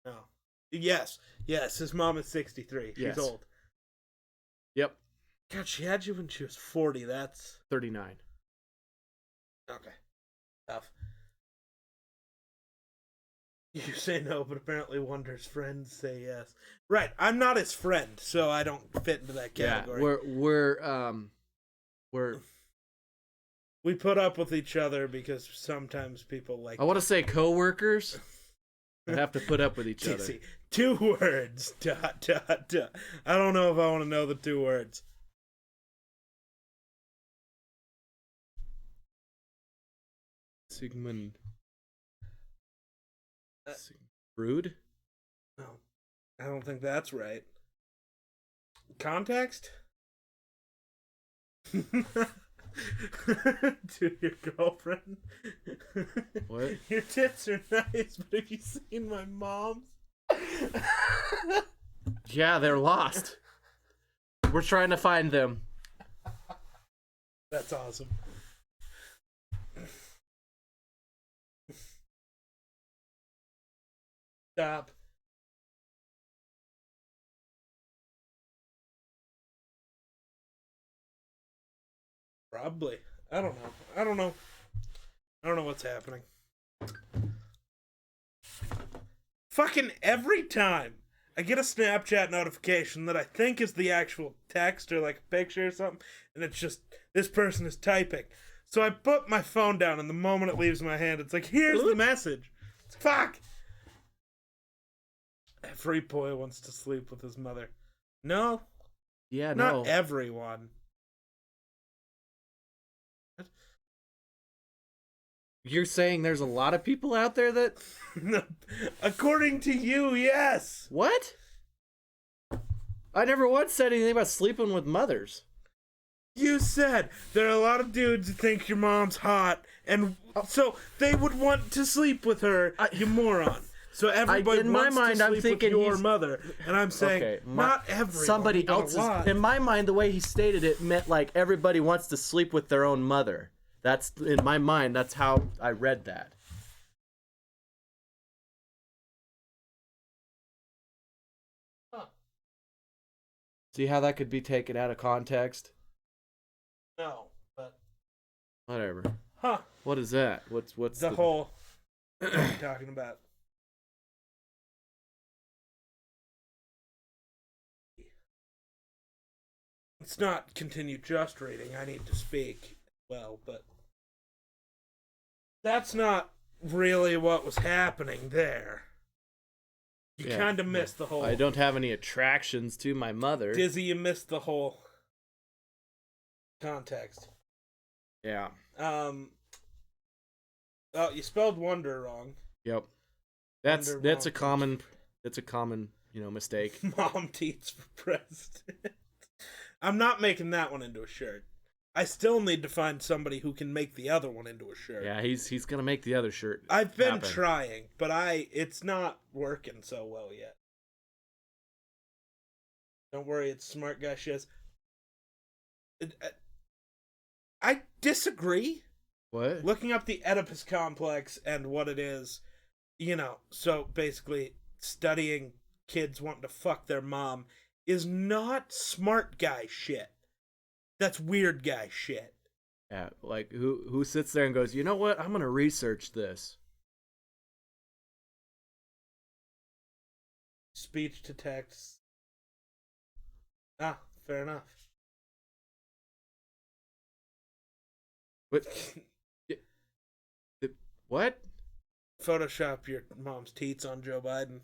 No. Yes, his mom is 63. She's old. Yep. God, she had you when she was 40. That's 39. Okay. Tough. You say no, but apparently Wonder's friends say yes. Right, I'm not his friend, so I don't fit into that category. Yeah, we put up with each other because sometimes people like... I want to say co-workers. I have to put up with each other. 2 words. ... I don't know if I want to know the 2 words. Sigmund. Brood? No, I don't think that's right. Context? To your girlfriend? What? Your tits are nice, but have you seen my mom's? Yeah, they're lost. We're trying to find them. That's awesome. Stop. Probably. I don't know what's happening. Fucking every time I get a Snapchat notification that I think is the actual text or like a picture or something, and it's just, this person is typing. So I put my phone down, and the moment it leaves my hand, it's like, here's the message. Fuck! Every boy wants to sleep with his mother. No. Yeah, no. Not everyone. You're saying there's a lot of people out there that... According to you, yes. What? I never once said anything about sleeping with mothers. You said there are a lot of dudes who think your mom's hot, and so they would want to sleep with her, you moron. So everybody in my wants mind, to I'm sleep thinking with your he's- mother, and I'm saying Okay, not everyone. somebody but a else's. lot. In my mind, the way he stated it meant like everybody wants to sleep with their own mother. That's in my mind. That's how I read that. See how that could be taken out of context? No, but Whatever. huh? What is that? What's The whole what are you talking about? It's not continue just reading. I need to speak well, but that's not really what was happening there. You Yeah, kind of missed the whole. I don't have any attractions to my mother. Dizzy, you missed the whole context. Yeah. Oh, you spelled wonder wrong. Yep. That's Wonder a common mistake. Mom teats for president. I'm not making that one into a shirt. I still need to find somebody who can make the other one into a shirt. Yeah, he's gonna make the other shirt. I've been happen. trying, but it's not working so well yet. Don't worry, it's smart guy shiz. I disagree. What? Looking up the Oedipus complex and what it is, so basically studying kids wanting to fuck their mom is not smart guy shit. That's weird guy shit. Yeah, like who sits there and goes, you know what? I'm gonna research this. Speech to text. Ah, fair enough. But what? Photoshop your mom's teats on Joe Biden.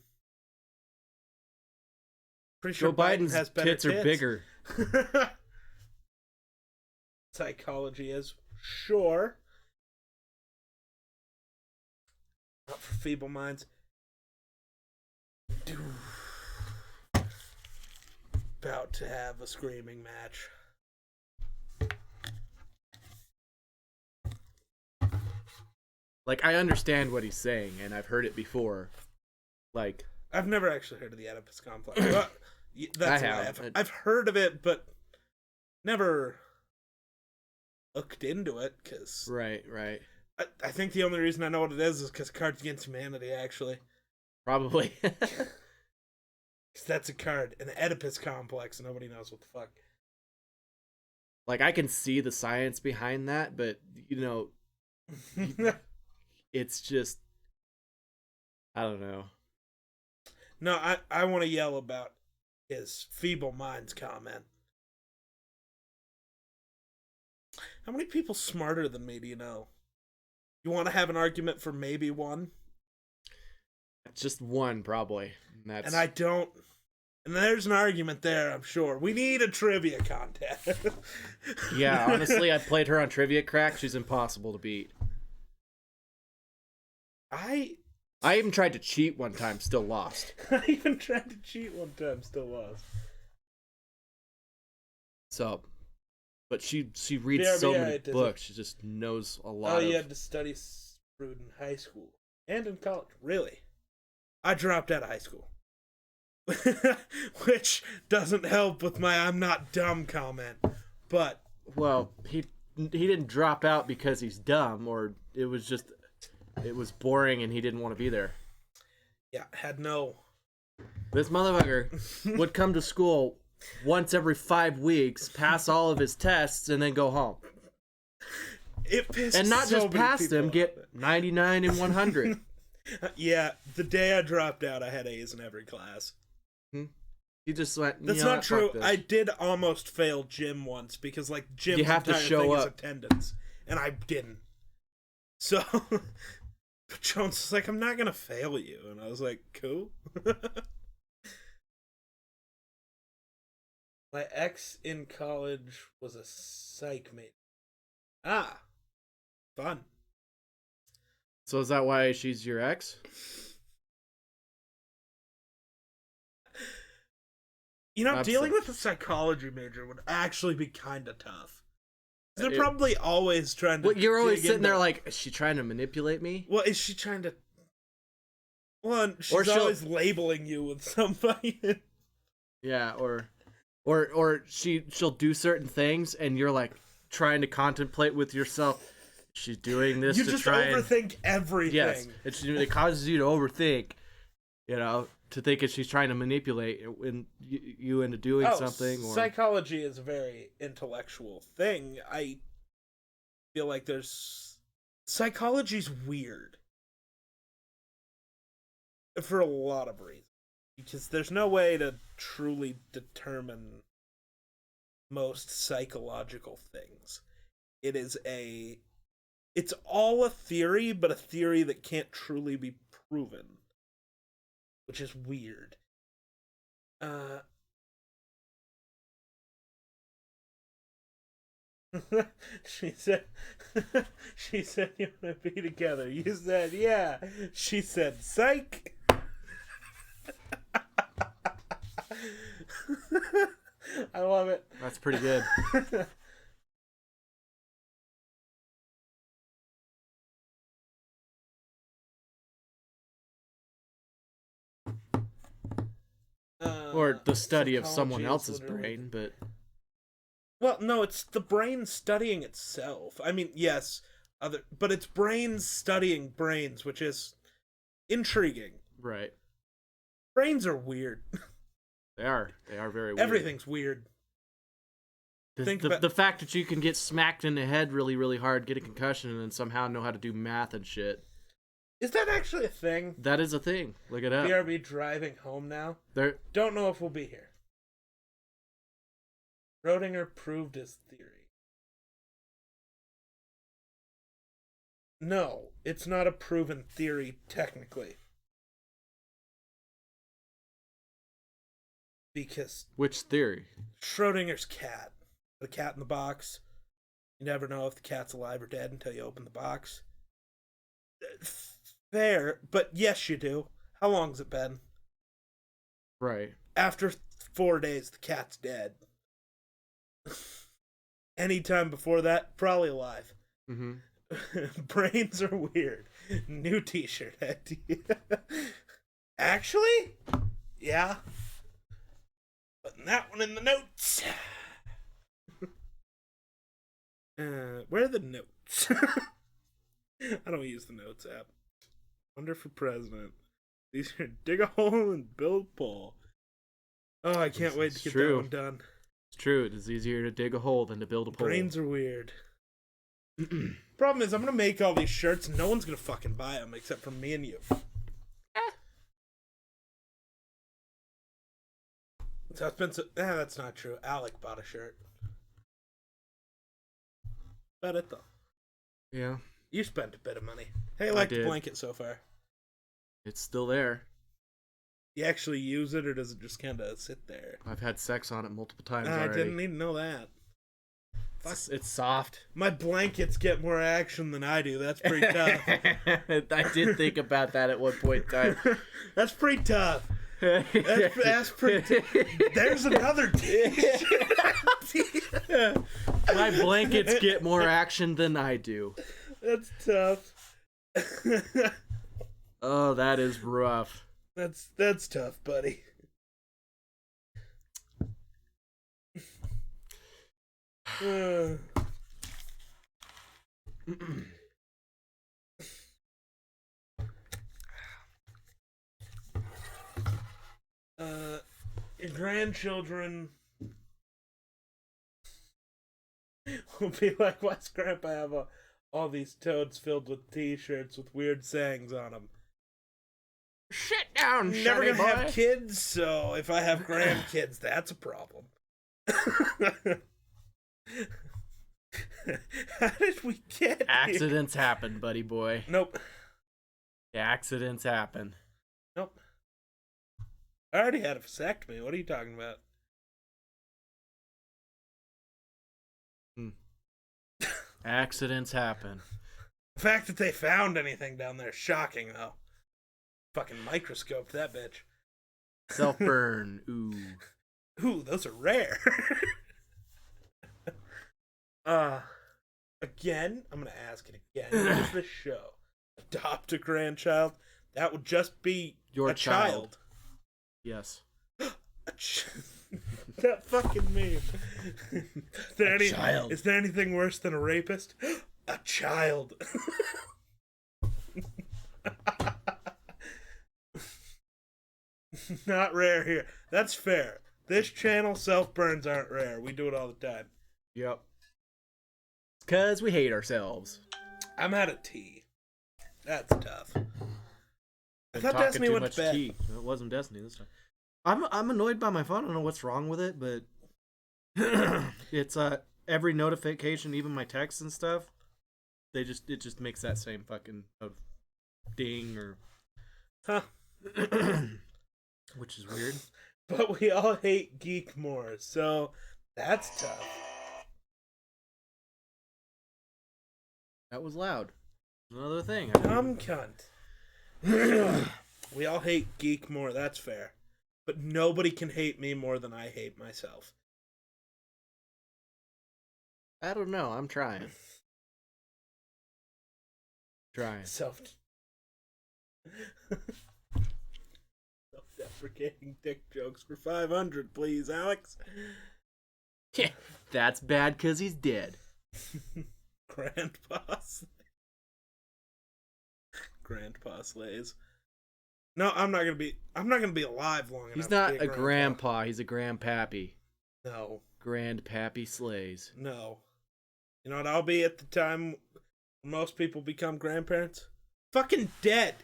Pretty Joe sure Biden Biden's has better tits are bigger. Psychology is sure. Not for feeble minds. About to have a screaming match. Like, I understand what he's saying, and I've heard it before. Like, I've never actually heard of the Oedipus complex. Well, that's I a lie. have. I've heard of it, but never looked into it. Cause right. I think the only reason I know what it is because Cards Against Humanity, actually. Probably. Because that's a card, an Oedipus complex, and nobody knows what the fuck. Like, I can see the science behind that, but, it's just, I don't know. No, I want to yell about his feeble minds comment. How many people smarter than me do you know? You want to have an argument for maybe one? Just one, probably. And I don't. And there's an argument there, I'm sure. We need a trivia contest. Yeah, honestly, I played her on Trivia Crack. She's impossible to beat. I even tried to cheat one time, still lost. I even tried to cheat one time, still lost. So, but she reads BRB, so many it is books. She just knows a lot. Oh, you had to study Sprude in high school and in college. Really? I dropped out of high school. Which doesn't help with my I'm not dumb comment. But Well, he didn't drop out because he's dumb, or it was boring and he didn't want to be there. yeah, had no. This motherfucker would come to school once every 5 weeks, pass all of his tests, and then go home. It pissed And not so just many pass people them, off. get 99 and 100. Yeah, the day I dropped out, I had A's in every class. He just went. That's "You know not what, true. fuck this." I did almost fail gym once because like gym's You have to entire show thing is up. attendance, and I didn't. So, but Jones was like, "I'm not gonna fail you," and I was like, "Cool." My ex in college was a psych mate. Ah, fun. So is that why she's your ex? You know, That's dealing a- with a psychology major would actually be kind of tough. They're probably always trying to. Well, you're always dig sitting into- there like, is she trying to manipulate me? Well, is she trying to? Well, Or she's she'll- always labeling you with somebody. Yeah, or she'll do certain things, and you're like trying to contemplate with yourself. She's doing this You to just try and overthink everything. yes, it causes you to overthink. You know, to think that she's trying to manipulate you into doing something. Or Psychology is a very intellectual thing. I feel like psychology's weird for a lot of reasons. Because there's no way to truly determine most psychological things. It's all a theory, but a theory that can't truly be proven. Which is weird. She said you want to be together. You said, yeah. She said, psych. I love it. that's pretty good. Or the study of someone psychology is else's literally- brain, but Well, no, it's the brain studying itself. I mean, yes, but it's brains studying brains, which is intriguing. right. Brains are weird. They are very weird. Everything's weird. Think about- the fact that you can get smacked in the head really, really hard, get a concussion, and then somehow know how to do math and shit. Is that actually a thing? That is a thing. Look it up. BRB driving home now. There, Don't know if we'll be here. Schrodinger proved his theory. No, it's not a proven theory technically. Because which theory? Schrodinger's cat. The cat in the box. You never know if the cat's alive or dead until you open the box. Fair, but yes, you do. How long's it been? Right. After 4 days, the cat's dead. Anytime before that, probably alive. Mm-hmm. Brains are weird. New t-shirt idea. Actually? Yeah. Putting that one in the notes. Where are the notes? I don't use the notes app. Wonder for president. These are dig a hole and build a pole. Oh, I can't wait to It's get true. that one done. It's true. It is easier to dig a hole than to build a pole. Brains are weird. Problem is, I'm gonna make all these shirts and no one's gonna fucking buy them except for me and you. So it's been that's not true. Alec bought a shirt. Bet it though. Yeah. You spent a bit of money. Hey, I like the did. blanket so far. It's still there. You actually use it, or does it just kind of sit there? I've had sex on it multiple times I already. didn't even know that. It's soft. My blankets get more action than I do. That's pretty tough. I did think about that at one point in time. That's pretty tough. That's pretty. There's another My blankets get more action than I do. That's tough. Oh, that is rough. That's tough, buddy. Your grandchildren will be like, "Why's Grandpa have all these totes filled with T-shirts with weird sayings on them?" Sit down, Never Sonny gonna boy. have kids, so if I have grandkids, that's a problem. How did we get here? Accidents happen, buddy boy. Nope. Accidents happen. Nope. I already had a vasectomy. What are you talking about? Accidents happen. The fact that they found anything down there is shocking, though. Fucking microscoped that bitch. Self burn. Ooh. Ooh, those are rare. again, I'm gonna ask it again. What is this show? Adopt a grandchild? That would just be Your a child. Yes. That fucking meme. Child. Is there anything worse than a rapist? A child. Not rare here. That's fair. This channel, self-burns aren't rare. We do it all the time. Yep. It's because we hate ourselves. I'm out of tea. That's tough. I thought Destiny went to bed. Tea. It wasn't Destiny this time. I'm annoyed by my phone. I don't know what's wrong with it, but it's every notification, even my texts and stuff, it just makes that same fucking ding or Huh. Which is weird. But we all hate Geek more, so that's tough. That was loud. Another thing. Dumb cunt. We all hate Geek more, that's fair. But nobody can hate me more than I hate myself. I don't know. I'm trying. Self-deprecating dick jokes for 500, please, Alex. Yeah, that's bad because he's dead. Grandpa slays. No, I'm not gonna be alive long enough. He's not to be a grandpa. He's a grandpappy. No. Grandpappy slays. No. You know what I'll be at the time most people become grandparents? Fucking dead.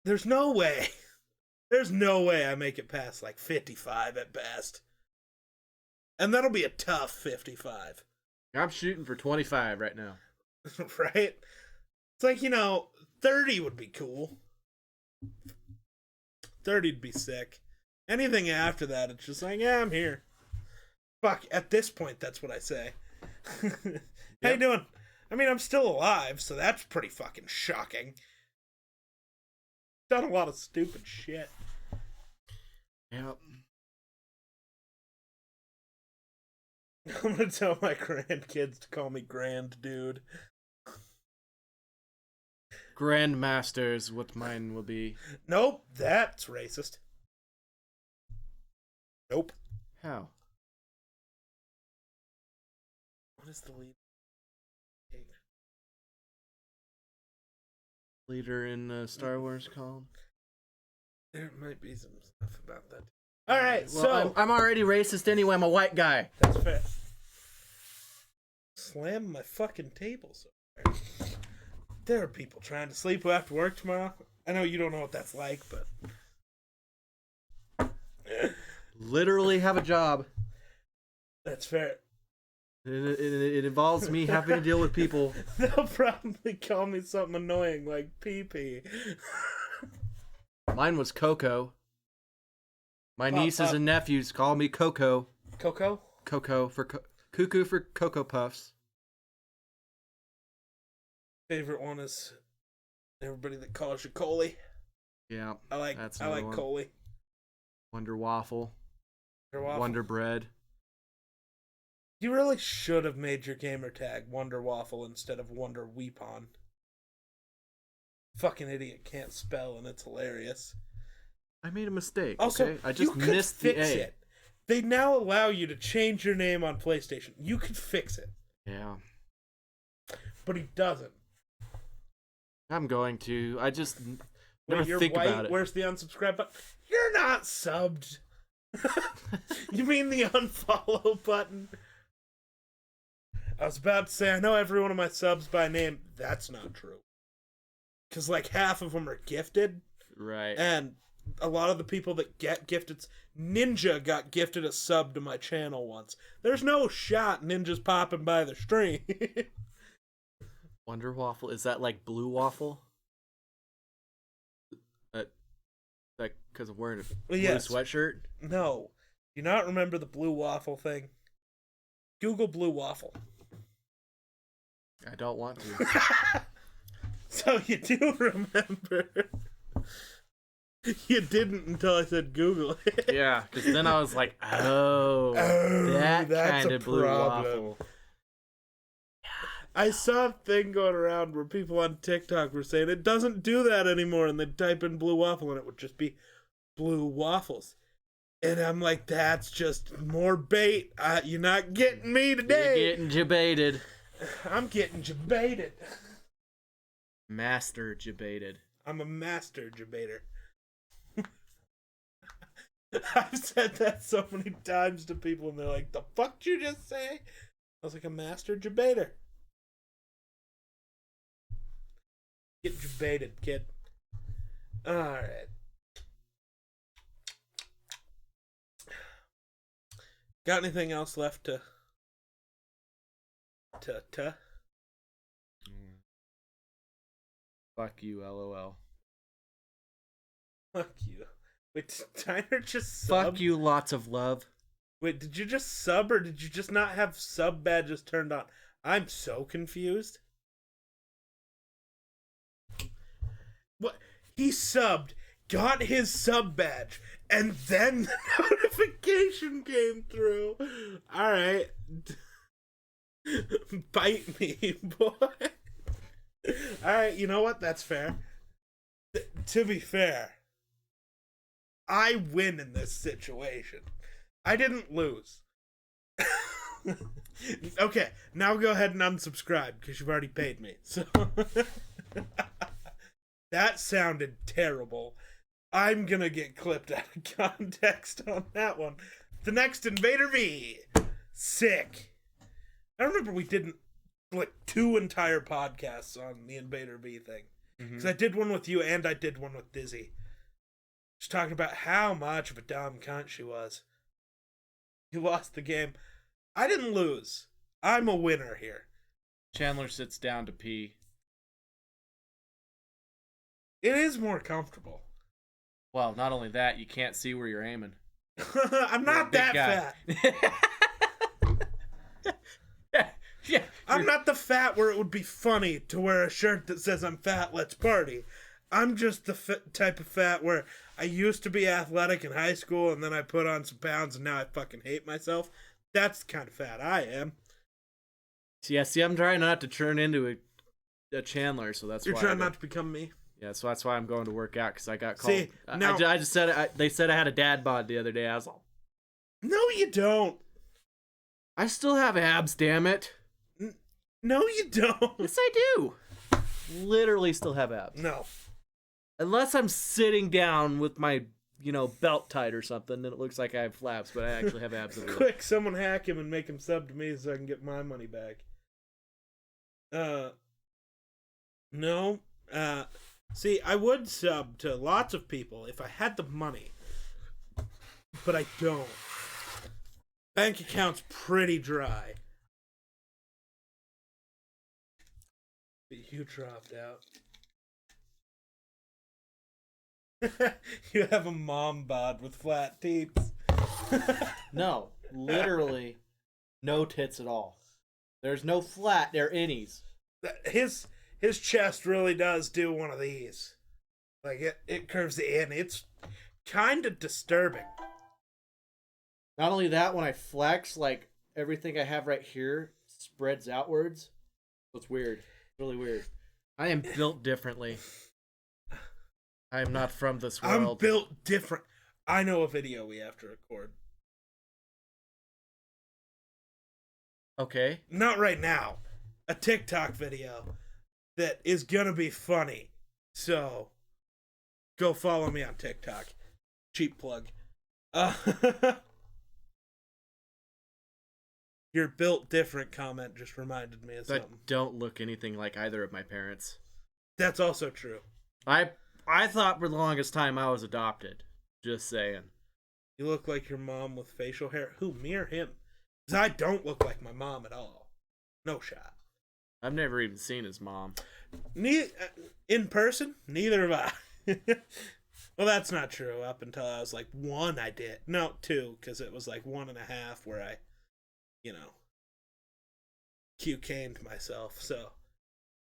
There's no way. There's no way I make it past like 55 at best. And that'll be a tough 55. I'm shooting for 25 right now. Right? It's like, 30 would be cool. 30'd be sick. Anything after that, it's just like, yeah, I'm here. Fuck, at this point, that's what I say. How you doing? I mean, I'm still alive, so that's pretty fucking shocking. Done a lot of stupid shit. Yep. I'm gonna tell my grandkids to call me Grand Dude. Grandmaster is what mine will be. Nope, that's racist. Nope. How? What is the lead? Leader in Star Wars called? There might be some stuff about that. Alright, Well, so... I'm already racist anyway. I'm a white guy. That's fair. Slam my fucking table so hard. There are people trying to sleep who have to work tomorrow. I know you don't know what that's like, but... Literally have a job. That's fair. It involves me having to deal with people. They'll probably call me something annoying like pee-pee. Mine was Coco. My nieces and nephews call me Coco. Coco? Coco for Cuckoo for Cocoa Puffs. Favorite one is everybody that calls you Coley. Yeah, I like one. Coley. Wonder Waffle. Waffle. Wonder Bread. You really should have made your gamer tag Wonder Waffle instead of Wonder Weepon. Fucking idiot can't spell and it's hilarious. I made a mistake. Also, okay? I just you could missed fix the A. it. They now allow you to change your name on PlayStation. You could fix it. Yeah. But he doesn't. I'm going to. I just never Wait, you're think white? about it. Where's the unsubscribe button? You're not subbed. You mean the unfollow button? I was about to say, I know every one of my subs by name. That's not true. Because, like, half of them are gifted. Right. And a lot of the people that get gifted... Ninja got gifted a sub to my channel once. There's no shot Ninja's popping by the stream. Wonder Waffle? Is that like Blue Waffle? That because I'm wearing a blue sweatshirt? No. Do you not remember the Blue Waffle thing? Google Blue Waffle. I don't want to. So you do remember. You didn't until I said Google it. Yeah, because then I was like, oh, that that's kind a of Blue problem. Waffle. I saw a thing going around where people on TikTok were saying it doesn't do that anymore, and they'd type in blue waffle and it would just be blue waffles. And I'm like, that's just more bait. You're not getting me today. You're getting jebaited. I'm getting jebaited. Master jebaited. I'm a master debater. I've said that so many times to people, and they're like, "The fuck did you just say?" I was like, "A master debater." Get debated, kid. All right. Got anything else left to? Fuck you, LOL. Fuck you. Wait, did Tyler just sub? Fuck you, lots of love. Wait, did you just sub, or did you just not have sub badges turned on? I'm so confused. What? He subbed, got his sub badge, and then the notification came through. Alright. Bite me, boy. Alright, you know what? That's fair. To be fair, I win in this situation. I didn't lose. Okay, now go ahead and unsubscribe because you've already paid me. So that sounded terrible. I'm gonna get clipped out of context on that one. The next Invader V. Sick. I remember we did like 2 entire podcasts on the Invader V thing. Because I did one with you and I did one with Dizzy. Just talking about how much of a dumb cunt she was. You lost the game. I didn't lose. I'm a winner here. Chandler sits down to pee. It is more comfortable. Well, not only that, you can't see where you're aiming. I'm not that fat. Yeah. I'm not the fat where it would be funny to wear a shirt that says I'm fat, let's party. I'm just the type of fat where I used to be athletic in high school and then I put on some pounds and now I fucking hate myself. That's the kind of fat I am. See, I'm trying not to turn into a Chandler, so that's You're why. trying not to become me? Yeah, so that's why I'm going to work out, because I got called. See, now, I just said, they said I had a dad bod the other day. I was like, no, you don't. I still have abs, damn it. No, you don't. Yes, I do. Literally still have abs. No. Unless I'm sitting down with my, belt tight or something, then it looks like I have flaps, but I actually have abs. Quick, someone hack him and make him sub to me so I can get my money back. No. See, I would sub to lots of people if I had the money. But I don't. Bank account's pretty dry. You dropped out. You have a mom bod with flat teats. No, literally no tits at all. There's no flat, they're innies. His chest really does do one of these. Like it curves in. It's kind of disturbing. Not only that, when I flex, like everything I have right here spreads outwards. So it's weird. Really weird. I am built differently. I am not from this world. I'm built different. I know a video we have to record. Okay. Not right now. A TikTok video that is gonna be funny. So, go follow me on TikTok. Cheap plug. Your built different comment just reminded me of That something. don't look anything like either of my parents. That's also true. I thought for the longest time I was adopted. Just saying. You look like your mom with facial hair. Who, me or him? Because I don't look like my mom at all. No shot. I've never even seen his mom. In person, neither have I. Well, that's not true. Up until I was like 1, I did. No, 2, because it was like 1.5 where I, Q-caned myself. So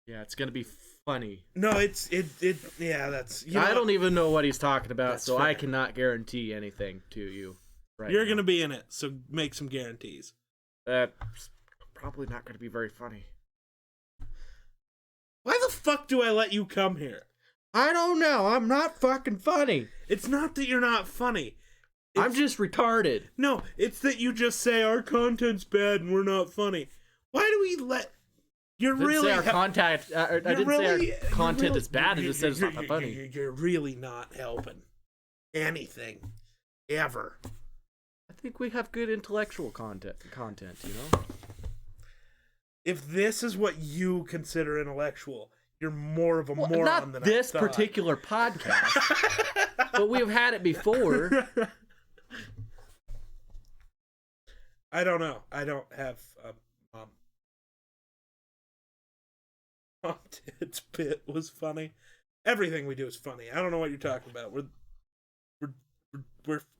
yeah, it's gonna be funny. no, yeah, that's. I don't even know what he's talking about, That's so fair. I cannot guarantee anything to you. Right? You're now. gonna be in it, so make some guarantees. That's probably not gonna be very funny. fuck do I let you come here? I don't know. I'm not fucking funny. It's not that you're not funny. I'm just retarded. No, it's that you just say our content's bad and we're not funny. Why do we let... You're I didn't really... say our content. I didn't say our content is bad. I just said it's not that funny. You're really not helping anything. Ever. I think we have good intellectual content, you know? If this is what you consider intellectual, you're more of a moron not than this I thought. particular podcast, but we've had it before. I don't know. I don't have a mom. Mom Tits bit was funny. Everything we do is funny. I don't know what you're talking about.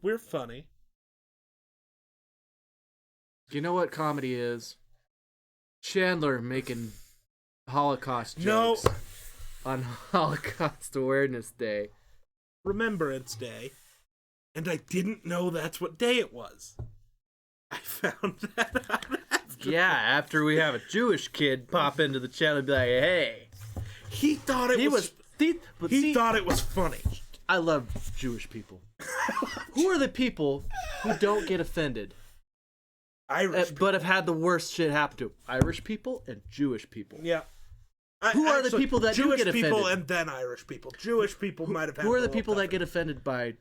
We're funny. You know what comedy is? Chandler making Holocaust No. jokes on Holocaust Awareness Day. Remembrance Day. And I didn't know that's what day it was. I found that out after. Yeah, after we have a Jewish kid pop into the channel and be like, hey. He thought it was he thought it was funny. I love Jewish people. Who are the people who don't get offended? Irish But have had the worst shit happen to them? Irish people and Jewish people. Yeah. Who are the people that do Jewish get offended? people and then Irish people. Jewish people might have had Who are the a people little that get offended by,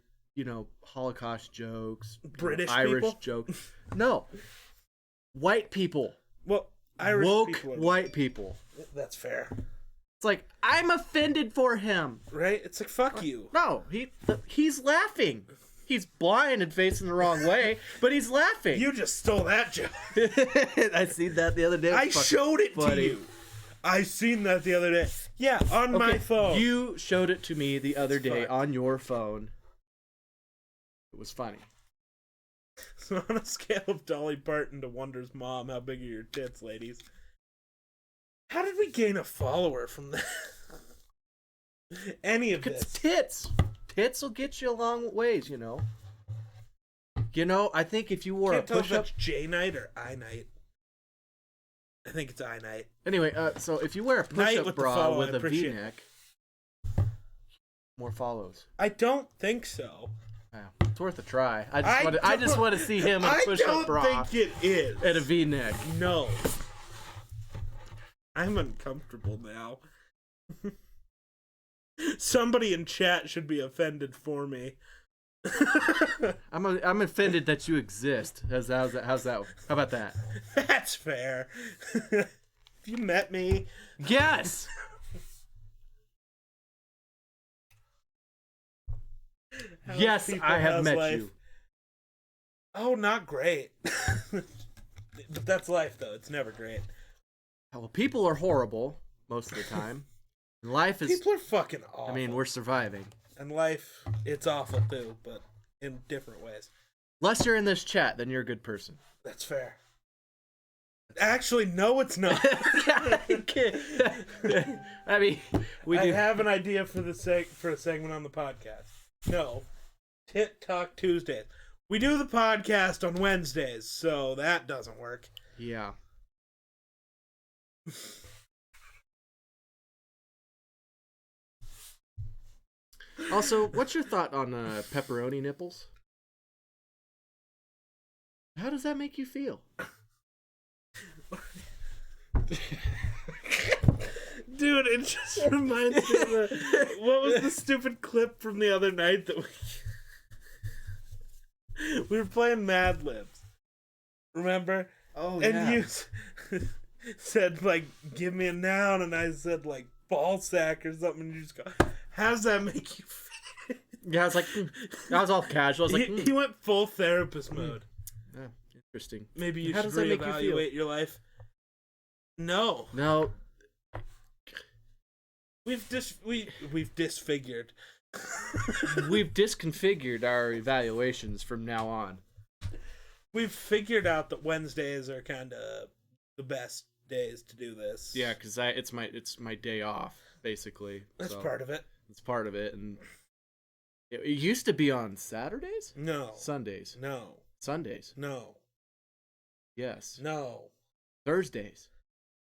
Holocaust jokes? British Irish people? jokes? No. White people. Well, Irish Woke people. white people. That's fair. It's like, I'm offended for him. Right? It's like, fuck you. No, he's laughing. He's blind and facing the wrong way, but he's laughing. You just stole that joke. I seen that the other day. I showed it to funny. you. I seen that the other day. Yeah, on my phone. You showed it to me the other day fine. on your phone. It was funny. So on a scale of Dolly Parton to Wonder's mom, how big are your tits, ladies? How did we gain a follower from that? Any of It's this? tits. Tits will get you a long ways, I think if you wore Can't a tell if push-up... that's J night or I night. I think it's I night. Anyway, so if you wear a Night push-up with the bra follow, with I a appreciate V-neck, more follows. I don't think so. Yeah, it's worth a try. I just want to see him in a push-up bra I don't think it is. and a V-neck. No. I'm uncomfortable now. Somebody in chat should be offended for me. I'm offended that you exist. How's that? How about that? That's fair. Have you met me? Yes. How's Yes, people, I have how's met life? you. Oh, not great. But that's life, though. It's never great. Well, people are horrible most of the time. And life is. People are fucking awful. I mean, we're surviving. And life, it's awful too, but in different ways. Unless you're in this chat, then you're a good person. That's fair. Actually, no, it's not. I mean, we I do. have an idea for for a segment on the podcast. No, Tit Talk Tuesdays. We do the podcast on Wednesdays, so that doesn't work. Yeah. Also, what's your thought on pepperoni nipples? How does that make you feel? Dude, it just reminds me of what was the stupid clip from the other night that we were playing Mad Libs. Remember? Oh, and you said, like, give me a noun, and I said, like, ball sack or something, and you just go, how does that make you feel? Yeah, I was like, I was all casual. I was like, he went full therapist mode. Yeah, interesting. Maybe you How should does that make you feel? reevaluate your life. No. No. We've disfigured. We've disconfigured our evaluations from now on. We've figured out that Wednesdays are kind of the best days to do this. Yeah, because it's my day off, basically. That's so part of it. It's part of it, and it used to be on Saturdays, No. Sundays, No. Sundays. No. Yes. No. Thursdays.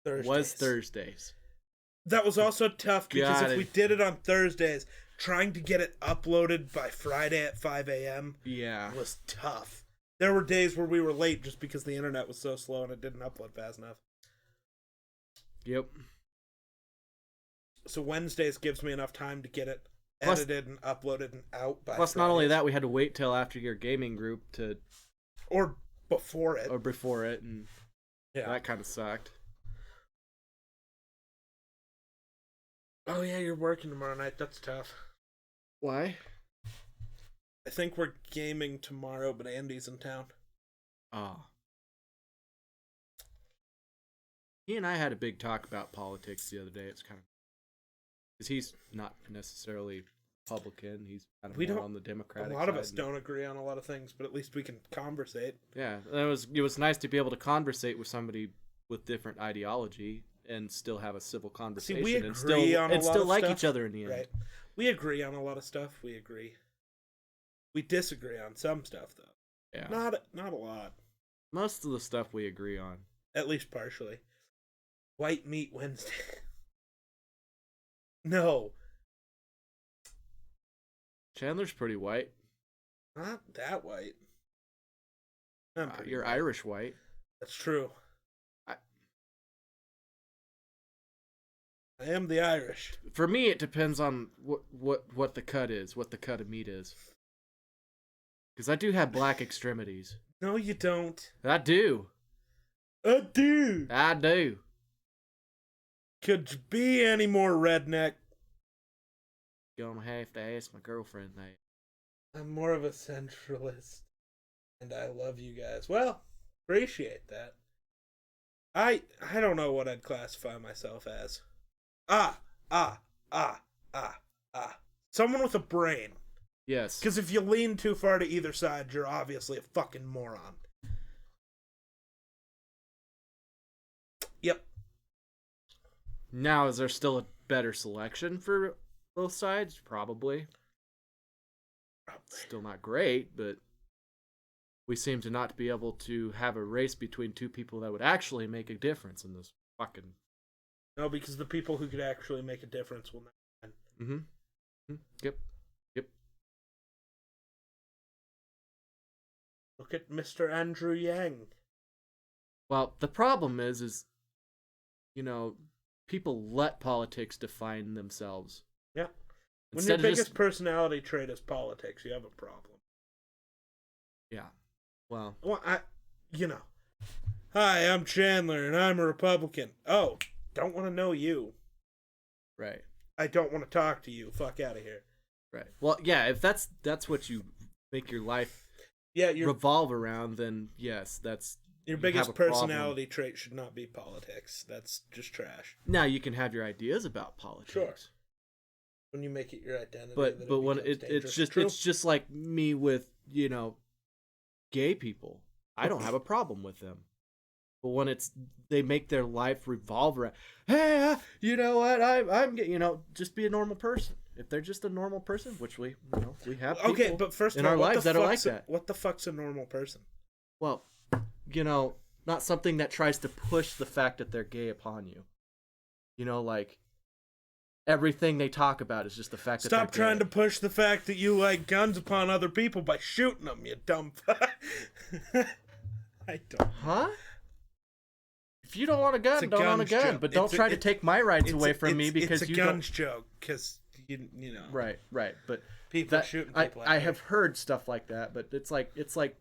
Thursdays. Was Thursdays. That was also tough because Got if we it. did it on Thursdays, trying to get it uploaded by Friday at 5 a.m. Yeah. was tough. There were days where we were late just because the internet was so slow and it didn't upload fast enough. Yep. So Wednesdays gives me enough time to get it Plus- edited and uploaded and out by Plus, not only Fridays. that, we had to wait till after your gaming group to Or before it. or before it, and Yeah. that kind of sucked. Oh yeah, you're working tomorrow night. That's tough. Why? I think we're gaming tomorrow, but Andy's in town. Oh. He and I had a big talk about politics the other day. It's kind of because he's not necessarily Republican. He's kind of We more don't- on the Democratic A lot of side, us and- don't agree on a lot of things, but at least we can conversate. Yeah, it was nice to be able to conversate with somebody with different ideology and still have a civil conversation we and agree still on a lot still of like stuff, each other in the end. Right. We agree on a lot of stuff. We agree. We disagree on some stuff, though. Yeah. Not a lot. Most of the stuff we agree on. At least partially. White Meat Wednesday. No, Chandler's pretty white. not that white. I'm pretty You're white. Irish white. That's true. I- I am the Irish. For me, it depends on what the cut is, what the cut of meat is. Because I do have black extremities. No, you don't. I do. Dude. I do. Could you be any more redneck? Gonna have to ask my girlfriend that. I'm more of a centralist. And I love you guys. Well, appreciate that. I don't know what I'd classify myself as. Someone with a brain. Yes. Because if you lean too far to either side, you're obviously a fucking moron. Yep. Now, is there still a better selection for both sides? Probably. Still not great, but we seem to not be able to have a race between two people that would actually make a difference in this fucking. No, because the people who could actually make a difference will not win. Mm-hmm. Yep. Yep. Look at Mr. Andrew Yang. Well, the problem is, you know, people let politics define themselves. Yeah. When Instead your of biggest just, personality trait is politics, you have a problem. yeah. Well, Well, Hi, I'm Chandler, and I'm a Republican. Oh, don't want to know you. right. I don't want to talk to you. Fuck out of here. Right. Well, yeah, if that's what you make your life Yeah, your revolve around, then yes, that's your you biggest have a problem. personality trait should not be politics. That's just trash. Now you can have your ideas about politics. Sure. When you make it your identity, But when becomes dangerous. it's just True. it's just like me with, you know, gay people. I don't have a problem with them. But when it's they make their life revolve around, hey, you know what? I'm you know, just be a normal person. If they're just a normal person, which we have people Okay, but first in of all, our what lives the that are like fuck's a- that. What the fuck's a normal person? Well, you know, not something that tries to push the fact that they're gay upon you. You know, like everything they talk about is just the fact that Stop they're trying to gay. push the fact that you like guns upon other people by shooting them, you dumb fuck. I don't. Huh? If you don't want a gun, It's a don't own a guns gun. joke. But don't try to take my rights away from me because it's a you guns don't. joke because you know Right. But people that, shooting I people. I have heard stuff like that, but it's like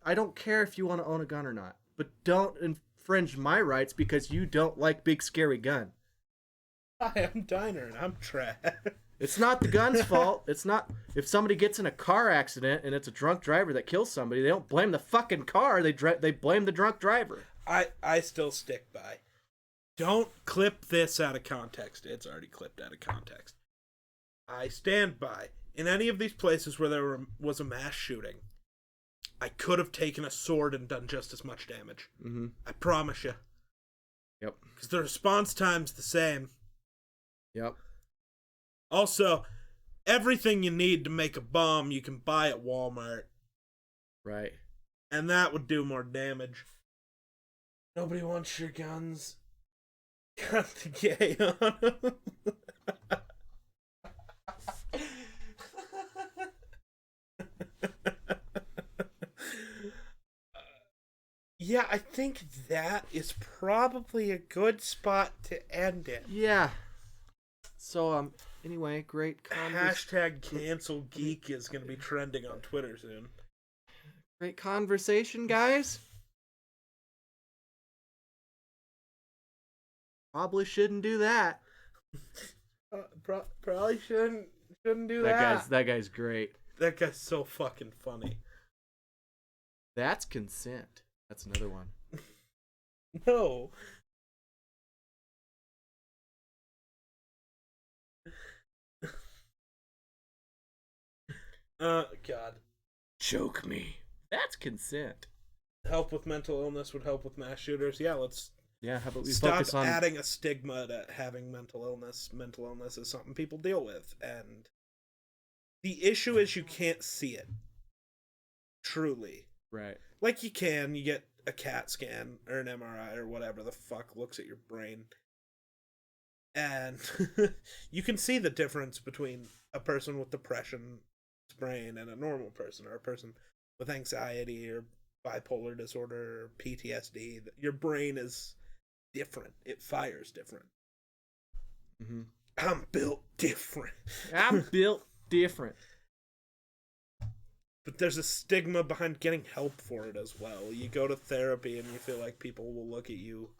I don't care if you want to own a gun or not, but don't infringe my rights because you don't like big scary gun. Hi, I'm Diner and I'm trash. It's not the gun's fault. It's not if somebody gets in a car accident and it's a drunk driver that kills somebody, they don't blame the fucking car. They blame the drunk driver. I still stick by. Don't clip this out of context. It's already clipped out of context. I stand by. In any of these places where there was a mass shooting, I could have taken a sword and done just as much damage. Mm-hmm. I promise you. Yep. Because the response time's the same. Yep. Also, everything you need to make a bomb you can buy at Walmart. Right. And that would do more damage. Nobody wants your guns. Got the gay on him. Yeah, I think that is probably a good spot to end it. Yeah. So anyway, great Hashtag cancel geek is going to be trending on Twitter soon. Great conversation, guys. Probably shouldn't do that. Probably shouldn't do that. That guy's great. That guy's so fucking funny. That's consent. That's another one. No. God. Choke me. That's consent. Help with mental illness would help with mass shooters. Yeah, let's Yeah, how about we stop focus on adding a stigma to having mental illness. Mental illness is something people deal with, and the issue is you can't see it. Truly. right. Like you get a CAT scan or an MRI or whatever the fuck looks at your brain. And you can see the difference between a person with depression brain and a normal person, or a person with anxiety or bipolar disorder or PTSD. Your brain is different. It fires different. Mm-hmm. I'm built different. I'm built different. But there's a stigma behind getting help for it as well. You go to therapy and you feel like people will look at you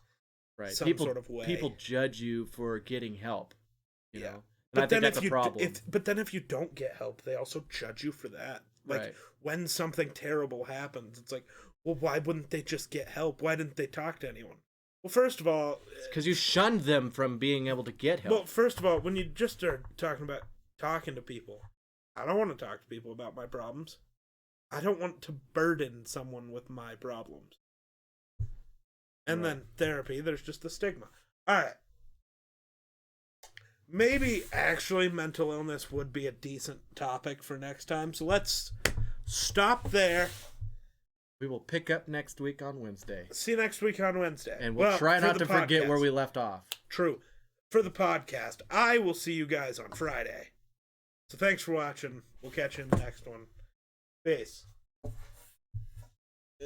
Right. some People, sort of way. People judge you for getting help. You know? And But I think that's a problem. But then if you don't get help, they also judge you for that. Like, Right. when something terrible happens, it's like, well, why wouldn't they just get help? Why didn't they talk to anyone? Well, first of all... Because you shunned them from being able to get help. Well, first of all, when you just start talking about talking to people, I don't want to talk to people about my problems. I don't want to burden someone with my problems. And Right. then therapy, there's just the stigma. All right. Maybe actually mental illness would be a decent topic for next time. So let's stop there. We will pick up next week on Wednesday. See you next week on Wednesday. And we'll try for not the to forget podcast. where we left off. True. For the podcast, I will see you guys on Friday. So thanks for watching. We'll catch you in the next one. Peace.